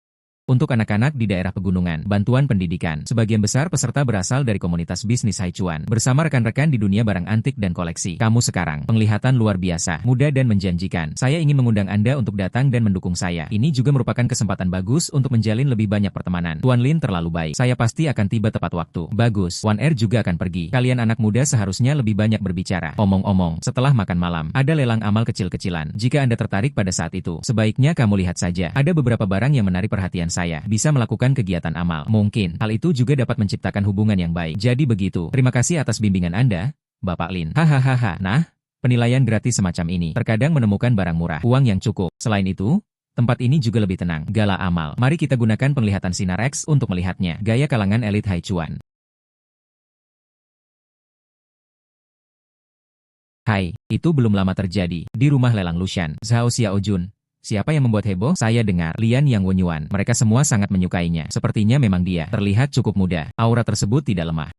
Untuk anak-anak di daerah pegunungan, bantuan pendidikan, sebagian besar peserta berasal dari komunitas bisnis Haichuan, bersama rekan-rekan di dunia barang antik dan koleksi. Kamu sekarang, penglihatan luar biasa, muda dan menjanjikan. Saya ingin mengundang Anda untuk datang dan mendukung saya. Ini juga merupakan kesempatan bagus untuk menjalin lebih banyak pertemanan. Tuan Lin terlalu baik. Saya pasti akan tiba tepat waktu. Bagus. Wan Er juga akan pergi. Kalian anak muda seharusnya lebih banyak berbicara. Omong-omong, setelah makan malam, ada lelang amal kecil-kecilan. Jika Anda tertarik pada saat itu, sebaiknya kamu lihat saja. Ada beberapa barang yang menarik perhatian saya. Bisa melakukan kegiatan amal. Mungkin, hal itu juga dapat menciptakan hubungan yang baik. Jadi begitu. Terima kasih atas bimbingan Anda, Bapak Lin. Hahaha. Nah, penilaian gratis semacam ini terkadang menemukan barang murah, uang yang cukup. Selain itu, tempat ini juga lebih tenang. Gala amal. Mari kita gunakan penglihatan sinar X untuk melihatnya. Gaya kalangan elit Haichuan. Hai, itu belum lama terjadi. Di rumah lelang Lushan, Zhao Xiaojun. Siapa yang membuat heboh? Saya dengar Lian Yang Wenyuan. Mereka semua sangat menyukainya. Sepertinya memang dia terlihat cukup muda. Aura tersebut tidak lemah.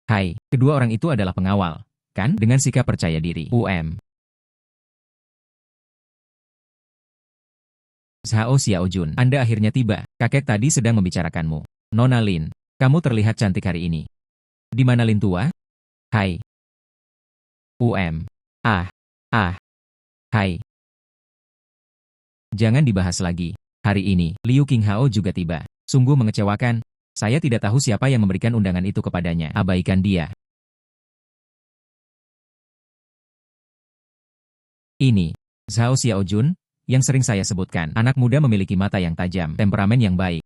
Hai, kedua orang itu adalah pengawal, kan? Dengan sikap percaya diri. Zhao Xiaojun, Anda akhirnya tiba. Kakek tadi sedang membicarakanmu. Nona Lin, kamu terlihat cantik hari ini. Di mana Lin tua? Hai. Hai. Jangan dibahas lagi. Hari ini, Liu Qinghao juga tiba. Sungguh mengecewakan. Saya tidak tahu siapa yang memberikan undangan itu kepadanya. Abaikan dia. Ini, Zhao Xiaojun, yang sering saya sebutkan. Anak muda memiliki mata yang tajam, temperamen yang baik.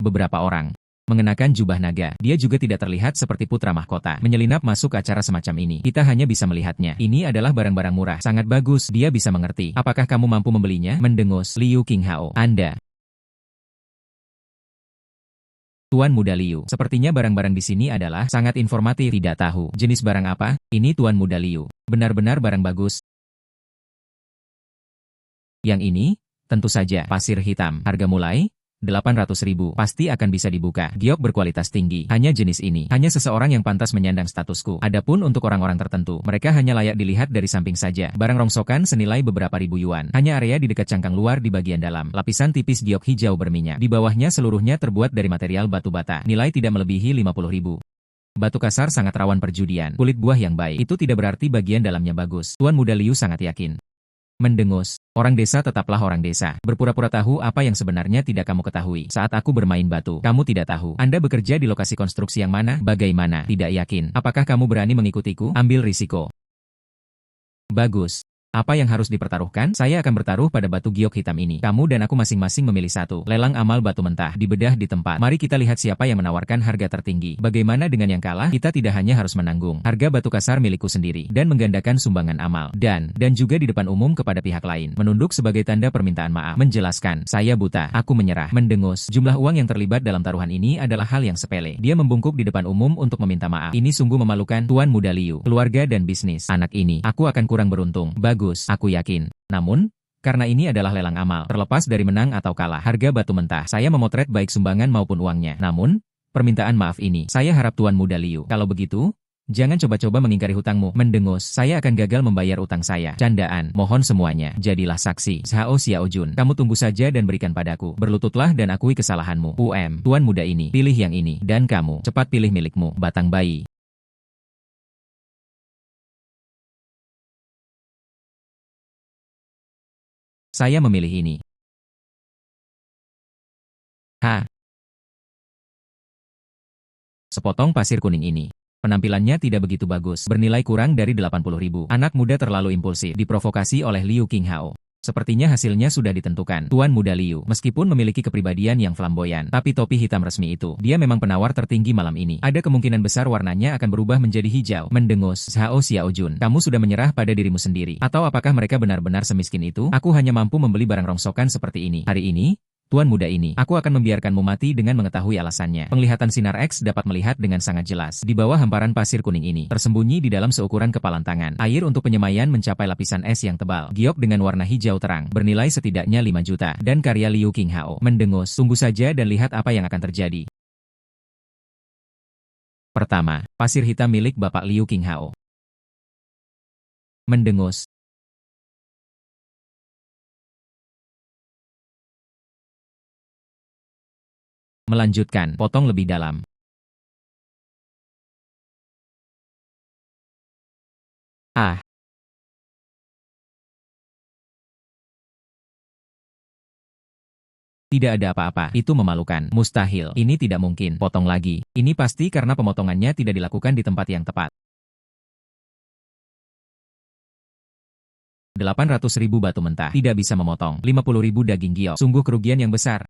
Beberapa orang mengenakan jubah naga. Dia juga tidak terlihat seperti putra mahkota. Menyelinap masuk ke acara semacam ini. Kita hanya bisa melihatnya. Ini adalah barang-barang murah. Sangat bagus. Dia bisa mengerti. Apakah kamu mampu membelinya? Mendengus Liu Qinghao. Anda. Tuan Muda Liu. Sepertinya barang-barang di sini adalah sangat informatif. Tidak tahu. Jenis barang apa? Ini Tuan Muda Liu. Benar-benar barang bagus. Yang ini? Tentu saja. Pasir hitam. Harga mulai 800.000 pasti akan bisa dibuka. Giok berkualitas tinggi. Hanya jenis ini. Hanya seseorang yang pantas menyandang statusku. Adapun untuk orang-orang tertentu, mereka hanya layak dilihat dari samping saja. Barang rongsokan senilai beberapa ribu yuan. Hanya area di dekat cangkang luar di bagian dalam. Lapisan tipis giok hijau berminyak. Di bawahnya seluruhnya terbuat dari material batu bata. Nilai tidak melebihi 50.000. Batu kasar sangat rawan perjudian. Kulit buah yang baik. Itu tidak berarti bagian dalamnya bagus. Tuan Muda Liu sangat yakin. Mendengus. Orang desa tetaplah orang desa. Berpura-pura tahu apa yang sebenarnya tidak kamu ketahui. Saat aku bermain batu, kamu tidak tahu. Anda bekerja di lokasi konstruksi yang mana? Bagaimana? Tidak yakin. Apakah kamu berani mengikutiku? Ambil risiko. Bagus. Apa yang harus dipertaruhkan? Saya akan bertaruh pada batu giok hitam ini. Kamu dan aku masing-masing memilih satu. Lelang amal batu mentah. Dibedah di tempat. Mari kita lihat siapa yang menawarkan harga tertinggi. Bagaimana dengan yang kalah? Kita tidak hanya harus menanggung harga batu kasar milikku sendiri dan menggandakan sumbangan amal. Dan juga di depan umum kepada pihak lain. Menunduk sebagai tanda permintaan maaf. Menjelaskan. Saya buta. Aku menyerah. Mendengus. Jumlah uang yang terlibat dalam taruhan ini adalah hal yang sepele. Dia membungkuk di depan umum untuk meminta maaf. Ini sungguh memalukan. Tuan Muda Liu. Keluarga dan bisnis. Anak ini. Aku akan kurang beruntung. Bagus. Aku yakin. Namun, karena ini adalah lelang amal, terlepas dari menang atau kalah harga batu mentah, saya memotret baik sumbangan maupun uangnya. Namun, permintaan maaf ini, saya harap Tuan Muda Liu. Kalau begitu, jangan coba-coba mengingkari hutangmu. Mendengus, saya akan gagal membayar utang saya. Candaan, mohon semuanya. Jadilah saksi. Zhao Xiaojun, kamu tunggu saja dan berikan padaku. Berlututlah dan akui kesalahanmu. Tuan muda ini, pilih yang ini. Dan kamu, cepat pilih milikmu, batang bayi. Saya memilih ini. Sepotong pasir kuning ini. Penampilannya tidak begitu bagus, bernilai kurang dari 80.000. Anak muda terlalu impulsif, diprovokasi oleh Liu Qinghao. Sepertinya hasilnya sudah ditentukan. Tuan Muda Liu, meskipun memiliki kepribadian yang flamboyan, tapi topi hitam resmi itu, dia memang penawar tertinggi malam ini. Ada kemungkinan besar warnanya akan berubah menjadi hijau. Mendengus, Zhao Xiaojun, kamu sudah menyerah pada dirimu sendiri. Atau apakah mereka benar-benar semiskin itu? Aku hanya mampu membeli barang rongsokan seperti ini. Hari ini, Tuan muda ini, aku akan membiarkanmu mati dengan mengetahui alasannya. Penglihatan sinar X dapat melihat dengan sangat jelas. Di bawah hamparan pasir kuning ini, tersembunyi di dalam seukuran kepalan tangan. Air untuk penyemaian mencapai lapisan es yang tebal. Giok dengan warna hijau terang, bernilai setidaknya 5 juta. Dan karya Liu Qinghao. Mendengus, tunggu saja dan lihat apa yang akan terjadi. Pertama, pasir hitam milik Bapak Liu Qinghao. Mendengus. Melanjutkan, potong lebih dalam. Tidak ada apa-apa, itu memalukan. Mustahil, ini tidak mungkin. Potong lagi. Ini pasti karena pemotongannya tidak dilakukan di tempat yang tepat. 800.000 batu mentah, tidak bisa memotong. 50.000 daging giok, sungguh kerugian yang besar.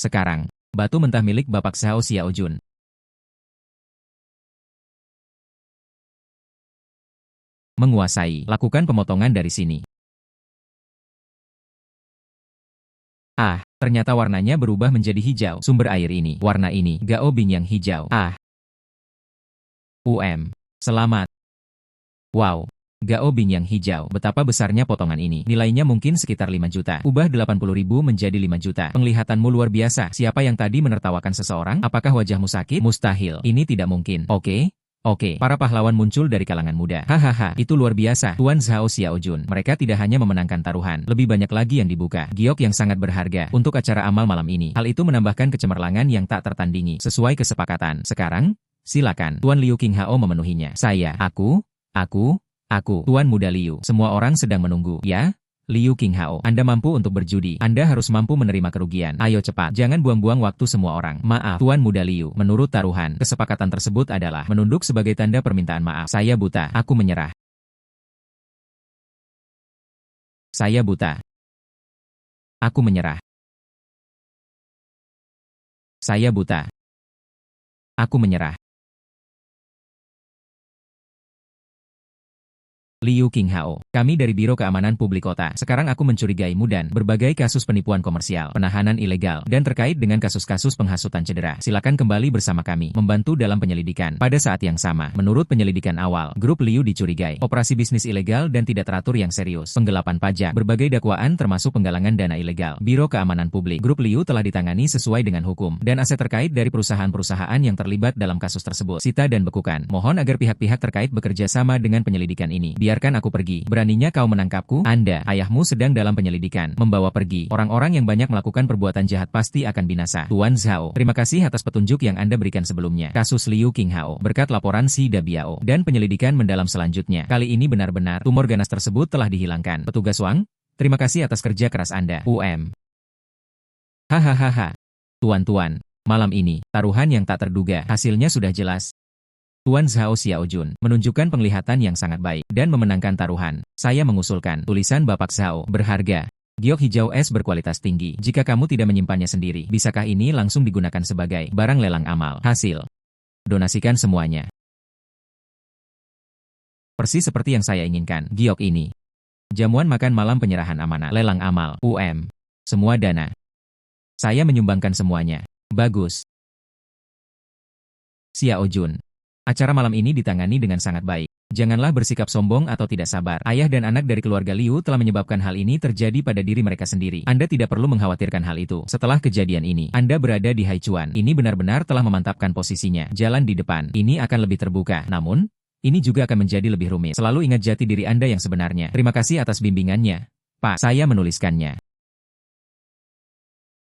Sekarang, batu mentah milik Bapak Zhao Xiaojun. Menguasai, lakukan pemotongan dari sini. Ternyata warnanya berubah menjadi hijau. Sumber air ini, warna ini, Gao Bing yang hijau. Selamat. Wow. Gao Bing yang hijau. Betapa besarnya potongan ini. Nilainya mungkin sekitar 5 juta. Ubah 80.000 menjadi 5 juta. Penglihatanmu luar biasa. Siapa yang tadi menertawakan seseorang? Apakah wajahmu sakit? Mustahil. Ini tidak mungkin. Oke, para pahlawan muncul dari kalangan muda. Hahaha, itu luar biasa. Tuan Zhao Xiaojun, mereka tidak hanya memenangkan taruhan, lebih banyak lagi yang dibuka. Giok yang sangat berharga untuk acara amal malam ini. Hal itu menambahkan kecemerlangan yang tak tertandingi, sesuai kesepakatan. Sekarang, silakan. Tuan Liu Qinghao memenuhinya. Aku. Tuan Muda Liu, semua orang sedang menunggu. Ya? Liu Qinghao, Anda mampu untuk berjudi. Anda harus mampu menerima kerugian. Ayo cepat, jangan buang-buang waktu semua orang. Maaf, Tuan Muda Liu, menurut taruhan, kesepakatan tersebut adalah menunduk sebagai tanda permintaan maaf. Saya buta, aku menyerah. Saya buta. Aku menyerah. Saya buta. Aku menyerah. Liu Qinghao, kami dari Biro Keamanan Publik Kota. Sekarang aku mencurigaimu dan berbagai kasus penipuan komersial, penahanan ilegal, dan terkait dengan kasus-kasus penghasutan cedera. Silakan kembali bersama kami, membantu dalam penyelidikan. Pada saat yang sama, menurut penyelidikan awal, grup Liu dicurigai, operasi bisnis ilegal dan tidak teratur yang serius, penggelapan pajak, berbagai dakwaan termasuk penggalangan dana ilegal. Biro Keamanan Publik, grup Liu telah ditangani sesuai dengan hukum, dan aset terkait dari perusahaan-perusahaan yang terlibat dalam kasus tersebut, sita dan bekukan. Mohon agar pihak-pihak terkait bekerja sama dengan penyelidikan ini. Biarkan aku pergi. Beraninya kau menangkapku? Anda, ayahmu sedang dalam penyelidikan. Membawa pergi. Orang-orang yang banyak melakukan perbuatan jahat pasti akan binasa. Tuan Zhao, terima kasih atas petunjuk yang Anda berikan sebelumnya. Kasus Liu Qinghao, berkat laporan si Dabiao, dan penyelidikan mendalam selanjutnya. Kali ini benar-benar, tumor ganas tersebut telah dihilangkan. Petugas Wang, terima kasih atas kerja keras Anda. Hahaha. Tuan-tuan, malam ini, taruhan yang tak terduga, hasilnya sudah jelas. Tuan Zhao Xiaojun menunjukkan penglihatan yang sangat baik dan memenangkan taruhan. Saya mengusulkan tulisan Bapak Zhao berharga. Giok hijau es berkualitas tinggi. Jika kamu tidak menyimpannya sendiri, bisakah ini langsung digunakan sebagai barang lelang amal? Hasil. Donasikan semuanya. Persis seperti yang saya inginkan. Giok ini. Jamuan makan malam penyerahan amanat. Lelang amal. Semua dana. Saya menyumbangkan semuanya. Bagus. Xiaojun. Acara malam ini ditangani dengan sangat baik. Janganlah bersikap sombong atau tidak sabar. Ayah dan anak dari keluarga Liu telah menyebabkan hal ini terjadi pada diri mereka sendiri. Anda tidak perlu mengkhawatirkan hal itu. Setelah kejadian ini, Anda berada di Haichuan. Ini benar-benar telah memantapkan posisinya. Jalan di depan. Ini akan lebih terbuka. Namun, ini juga akan menjadi lebih rumit. Selalu ingat jati diri Anda yang sebenarnya. Terima kasih atas bimbingannya, Pak. Saya menuliskannya.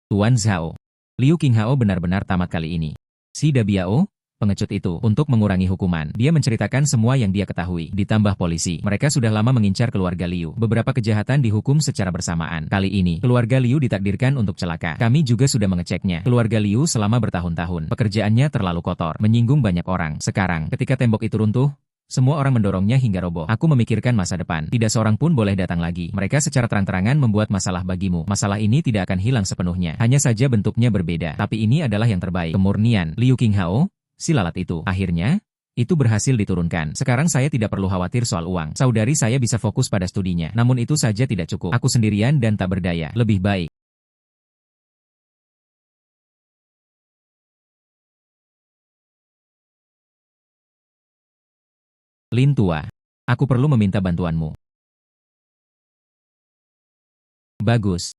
Tuan Zhao. Liu Qinghao benar-benar tamat kali ini. Si Dabiao, pengecut itu, untuk mengurangi hukuman. Dia menceritakan semua yang dia ketahui. Ditambah polisi. Mereka sudah lama mengincar keluarga Liu. Beberapa kejahatan dihukum secara bersamaan. Kali ini, keluarga Liu ditakdirkan untuk celaka. Kami juga sudah mengeceknya. Keluarga Liu selama bertahun-tahun. Pekerjaannya terlalu kotor, menyinggung banyak orang. Sekarang, ketika tembok itu runtuh, semua orang mendorongnya hingga roboh. Aku memikirkan masa depan. Tidak seorang pun boleh datang lagi. Mereka secara terang-terangan membuat masalah bagimu. Masalah ini tidak akan hilang sepenuhnya. Hanya saja bentuknya berbeda. Tapi ini adalah yang terbaik. Kemurnian. Liu Qinghao, si lalat itu. Akhirnya, itu berhasil diturunkan. Sekarang saya tidak perlu khawatir soal uang. Saudari saya bisa fokus pada studinya. Namun itu saja tidak cukup. Aku sendirian dan tak berdaya. Lebih baik. Lin tua. Aku perlu meminta bantuanmu. Bagus.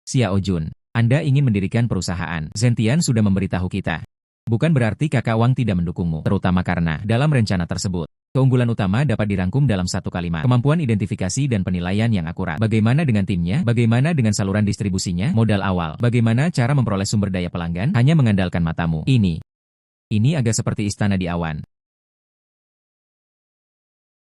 Xiaojun, Anda ingin mendirikan perusahaan. Zentian sudah memberitahu kita. Bukan berarti kakak Wang tidak mendukungmu, terutama karena dalam rencana tersebut, keunggulan utama dapat dirangkum dalam satu kalimat. Kemampuan identifikasi dan penilaian yang akurat. Bagaimana dengan timnya? Bagaimana dengan saluran distribusinya? Modal awal. Bagaimana cara memperoleh sumber daya pelanggan? Hanya mengandalkan matamu. Ini agak seperti istana di awan.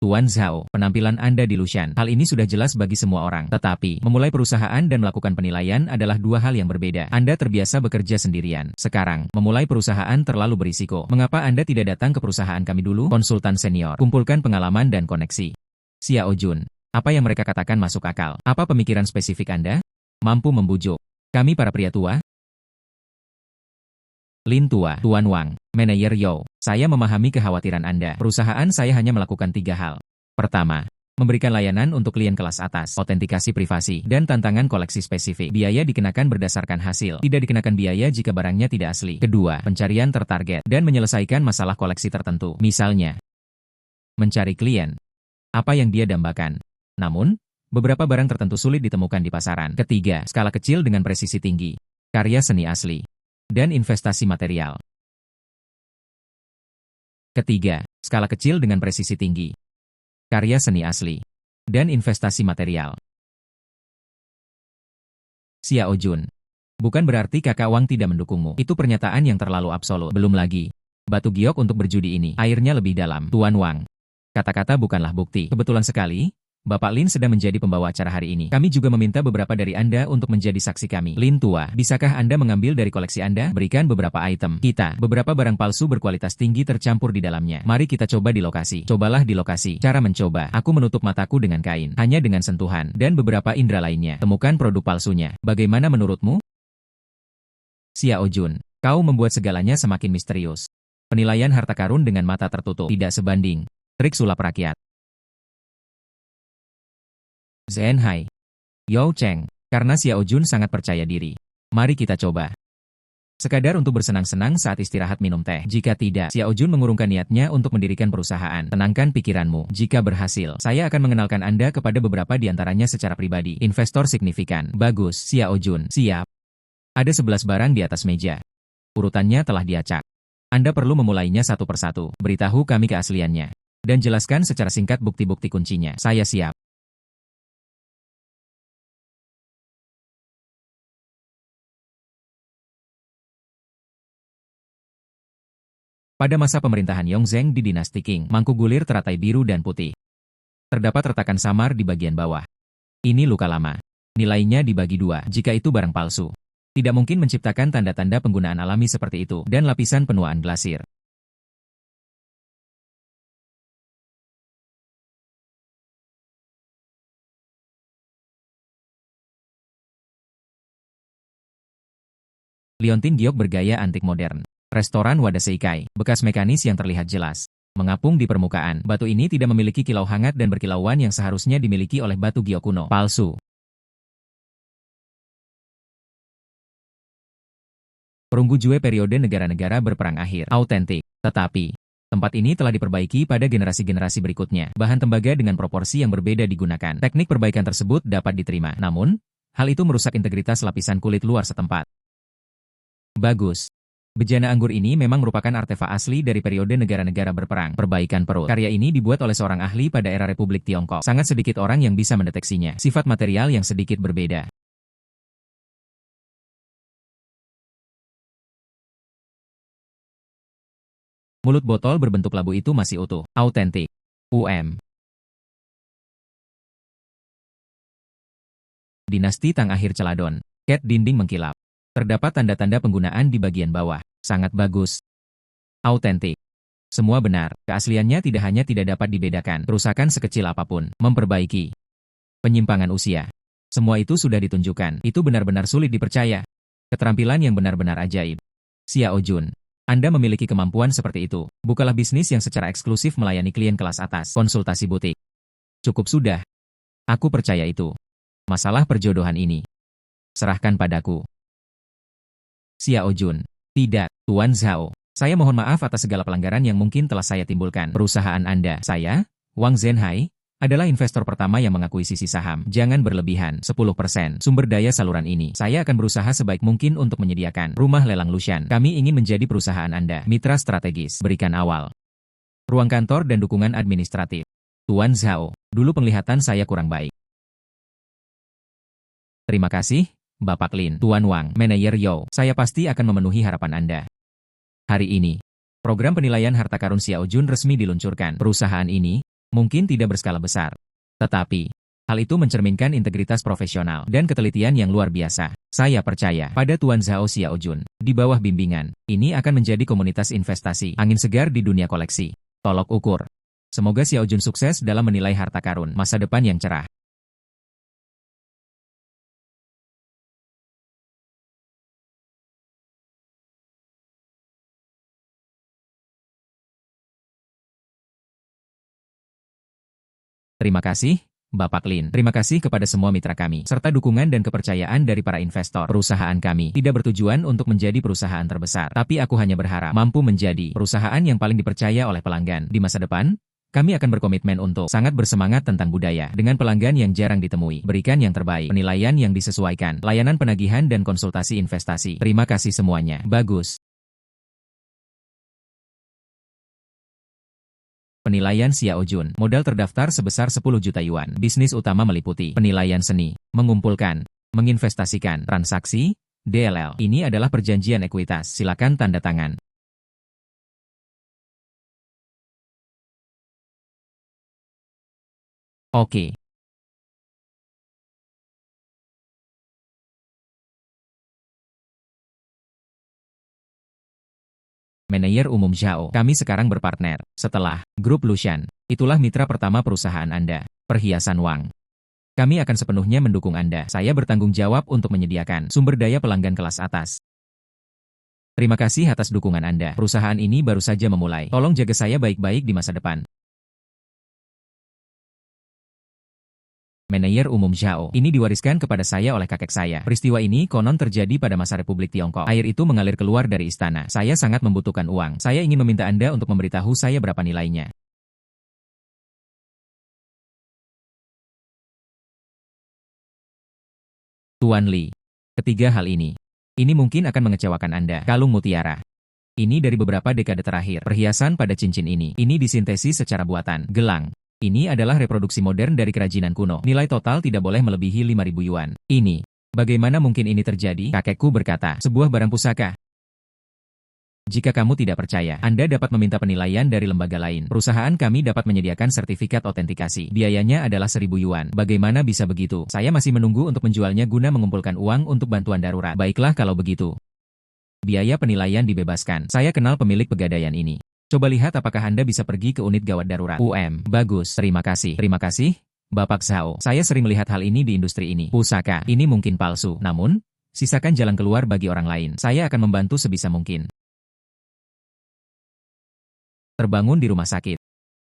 Tuan Zhao, penampilan Anda di Lushan. Hal ini sudah jelas bagi semua orang. Tetapi, memulai perusahaan dan melakukan penilaian adalah dua hal yang berbeda. Anda terbiasa bekerja sendirian. Sekarang, memulai perusahaan terlalu berisiko. Mengapa Anda tidak datang ke perusahaan kami dulu? Konsultan senior. Kumpulkan pengalaman dan koneksi. Xiaojun, apa yang mereka katakan masuk akal. Apa pemikiran spesifik Anda? Mampu membujuk kami para pria tua? Lin tua, Tuan Wang, Manajer Yao, saya memahami kekhawatiran Anda. Perusahaan saya hanya melakukan 3 hal. Pertama, memberikan layanan untuk klien kelas atas, autentikasi privasi, dan tantangan koleksi spesifik. Biaya dikenakan berdasarkan hasil, tidak dikenakan biaya jika barangnya tidak asli. Kedua, pencarian tertarget, dan menyelesaikan masalah koleksi tertentu. Misalnya, mencari klien. Apa yang dia dambakan. Namun, beberapa barang tertentu sulit ditemukan di pasaran. Ketiga, skala kecil dengan presisi tinggi. Karya seni asli. Dan investasi material. Ketiga, skala kecil dengan presisi tinggi. Karya seni asli. Dan investasi material. Xiaojun. Bukan berarti kakak Wang tidak mendukungmu. Itu pernyataan yang terlalu absolut. Belum lagi. Batu giok untuk berjudi ini. Airnya lebih dalam. Tuan Wang. Kata-kata bukanlah bukti. Kebetulan sekali, Bapak Lin sedang menjadi pembawa acara hari ini. Kami juga meminta beberapa dari Anda untuk menjadi saksi kami. Lin tua, bisakah Anda mengambil dari koleksi Anda? Berikan beberapa item. Beberapa barang palsu berkualitas tinggi tercampur di dalamnya. Mari kita coba di lokasi. Cobalah di lokasi. Cara mencoba. Aku menutup mataku dengan kain. Hanya dengan sentuhan. Dan beberapa indera lainnya. Temukan produk palsunya. Bagaimana menurutmu? Xiaojun, kau membuat segalanya semakin misterius. Penilaian harta karun dengan mata tertutup. Tidak sebanding. Trik sulap rakyat. Zhenhai. Yao Cheng. Karena Xiaojun sangat percaya diri. Mari kita coba. Sekadar untuk bersenang-senang saat istirahat minum teh. Jika tidak, Xiaojun mengurungkan niatnya untuk mendirikan perusahaan. Tenangkan pikiranmu. Jika berhasil, saya akan mengenalkan Anda kepada beberapa di antaranya secara pribadi. Investor signifikan. Bagus, Xiaojun. Siap. Ada 11 barang di atas meja. Urutannya telah diacak. Anda perlu memulainya satu persatu. Beritahu kami keasliannya. Dan jelaskan secara singkat bukti-bukti kuncinya. Saya siap. Pada masa pemerintahan Yongzheng di dinasti Qing, mangkuk gulir teratai biru dan putih. Terdapat retakan samar di bagian bawah. Ini luka lama. Nilainya dibagi dua jika itu barang palsu. Tidak mungkin menciptakan tanda-tanda penggunaan alami seperti itu dan lapisan penuaan glasir. Liontin giok bergaya antik modern. Restoran Wadaseikai, bekas mekanis yang terlihat jelas. Mengapung di permukaan, batu ini tidak memiliki kilau hangat dan berkilauan yang seharusnya dimiliki oleh batu giok kuno. Palsu. Perunggu Jue periode negara-negara berperang akhir. Autentik. Tetapi, tempat ini telah diperbaiki pada generasi-generasi berikutnya. Bahan tembaga dengan proporsi yang berbeda digunakan. Teknik perbaikan tersebut dapat diterima. Namun, hal itu merusak integritas lapisan kulit luar setempat. Bagus. Bejana anggur ini memang merupakan artefak asli dari periode negara-negara berperang. Perbaikan perut. Karya ini dibuat oleh seorang ahli pada era Republik Tiongkok. Sangat sedikit orang yang bisa mendeteksinya. Sifat material yang sedikit berbeda. Mulut botol berbentuk labu itu masih utuh. Autentik. Dinasti Tang akhir Celadon. Cat dinding mengkilap. Terdapat tanda-tanda penggunaan di bagian bawah. Sangat bagus. Autentik. Semua benar. Keasliannya tidak hanya tidak dapat dibedakan. Kerusakan sekecil apapun. Memperbaiki. Penyimpangan usia. Semua itu sudah ditunjukkan. Itu benar-benar sulit dipercaya. Keterampilan yang benar-benar ajaib. Xiao Jun. Anda memiliki kemampuan seperti itu. Bukalah bisnis yang secara eksklusif melayani klien kelas atas. Konsultasi butik. Cukup sudah. Aku percaya itu. Masalah perjodohan ini. Serahkan padaku. Xiao Jun. Tidak, Tuan Zhao. Saya mohon maaf atas segala pelanggaran yang mungkin telah saya timbulkan. Perusahaan Anda, saya, Wang Zhenhai, adalah investor pertama yang mengakuisisi saham. Jangan berlebihan, 10% sumber daya saluran ini. Saya akan berusaha sebaik mungkin untuk menyediakan rumah lelang Lushan. Kami ingin menjadi perusahaan Anda. Mitra strategis. Berikan awal. Ruang kantor dan dukungan administratif. Tuan Zhao, dulu penglihatan saya kurang baik. Terima kasih, Bapak Lin. Tuan Wang, Manajer Yao, saya pasti akan memenuhi harapan Anda. Hari ini, program penilaian harta karun Xiao Jun resmi diluncurkan. Perusahaan ini mungkin tidak berskala besar, tetapi hal itu mencerminkan integritas profesional dan ketelitian yang luar biasa. Saya percaya pada Tuan Zhao Xiao Jun. Di bawah bimbingan, ini akan menjadi komunitas investasi, angin segar di dunia koleksi. Tolok ukur. Semoga Xiao Jun sukses dalam menilai harta karun, masa depan yang cerah. Terima kasih, Bapak Lin. Terima kasih kepada semua mitra kami, serta dukungan dan kepercayaan dari para investor. Perusahaan kami tidak bertujuan untuk menjadi perusahaan terbesar, tapi aku hanya berharap mampu menjadi perusahaan yang paling dipercaya oleh pelanggan. Di masa depan, kami akan berkomitmen untuk sangat bersemangat tentang budaya, dengan pelanggan yang jarang ditemui, berikan yang terbaik, penilaian yang disesuaikan, layanan penagihan dan konsultasi investasi. Terima kasih semuanya. Bagus. Penilaian Xiao Jun, modal terdaftar sebesar 10 juta yuan. Bisnis utama meliputi penilaian seni, mengumpulkan, menginvestasikan, transaksi, DLL. Ini adalah perjanjian ekuitas. Silakan tanda tangan. Oke. Manajer Umum Zhao, kami sekarang berpartner. Setelah Grup Lushan, itulah mitra pertama perusahaan Anda. Perhiasan Wang. Kami akan sepenuhnya mendukung Anda. Saya bertanggung jawab untuk menyediakan sumber daya pelanggan kelas atas. Terima kasih atas dukungan Anda. Perusahaan ini baru saja memulai. Tolong jaga saya baik-baik di masa depan. Manajer Umum Zhao, ini diwariskan kepada saya oleh kakek saya. Peristiwa ini konon terjadi pada masa Republik Tiongkok. Air itu mengalir keluar dari istana. Saya sangat membutuhkan uang. Saya ingin meminta Anda untuk memberitahu saya berapa nilainya. Tuan Li. Ketiga hal ini. Ini mungkin akan mengecewakan Anda. Kalung mutiara. Ini dari beberapa dekade terakhir. Perhiasan pada cincin ini. Ini disintesis secara buatan. Gelang. Ini adalah reproduksi modern dari kerajinan kuno. Nilai total tidak boleh melebihi 5.000 yuan. Ini. Bagaimana mungkin ini terjadi? Kakekku berkata, sebuah barang pusaka. Jika kamu tidak percaya, Anda dapat meminta penilaian dari lembaga lain. Perusahaan kami dapat menyediakan sertifikat autentikasi. Biayanya adalah 1.000 yuan. Bagaimana bisa begitu? Saya masih menunggu untuk menjualnya guna mengumpulkan uang untuk bantuan darurat. Baiklah kalau begitu. Biaya penilaian dibebaskan. Saya kenal pemilik pegadaian ini. Coba lihat apakah Anda bisa pergi ke unit gawat darurat. Bagus. Terima kasih. Terima kasih, Bapak Zhao. Saya sering melihat hal ini di industri ini. Pusaka, ini mungkin palsu. Namun, sisakan jalan keluar bagi orang lain. Saya akan membantu sebisa mungkin. Terbangun di rumah sakit.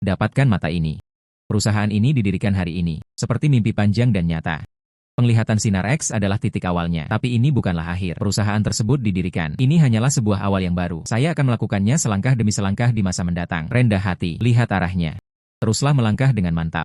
Dapatkan mata ini. Perusahaan ini didirikan hari ini, seperti mimpi panjang dan nyata. Penglihatan Sinar X adalah titik awalnya, tapi ini bukanlah akhir. Perusahaan tersebut didirikan. Ini hanyalah sebuah awal yang baru. Saya akan melakukannya selangkah demi selangkah di masa mendatang. Rendah hati, lihat arahnya. Teruslah melangkah dengan mantap.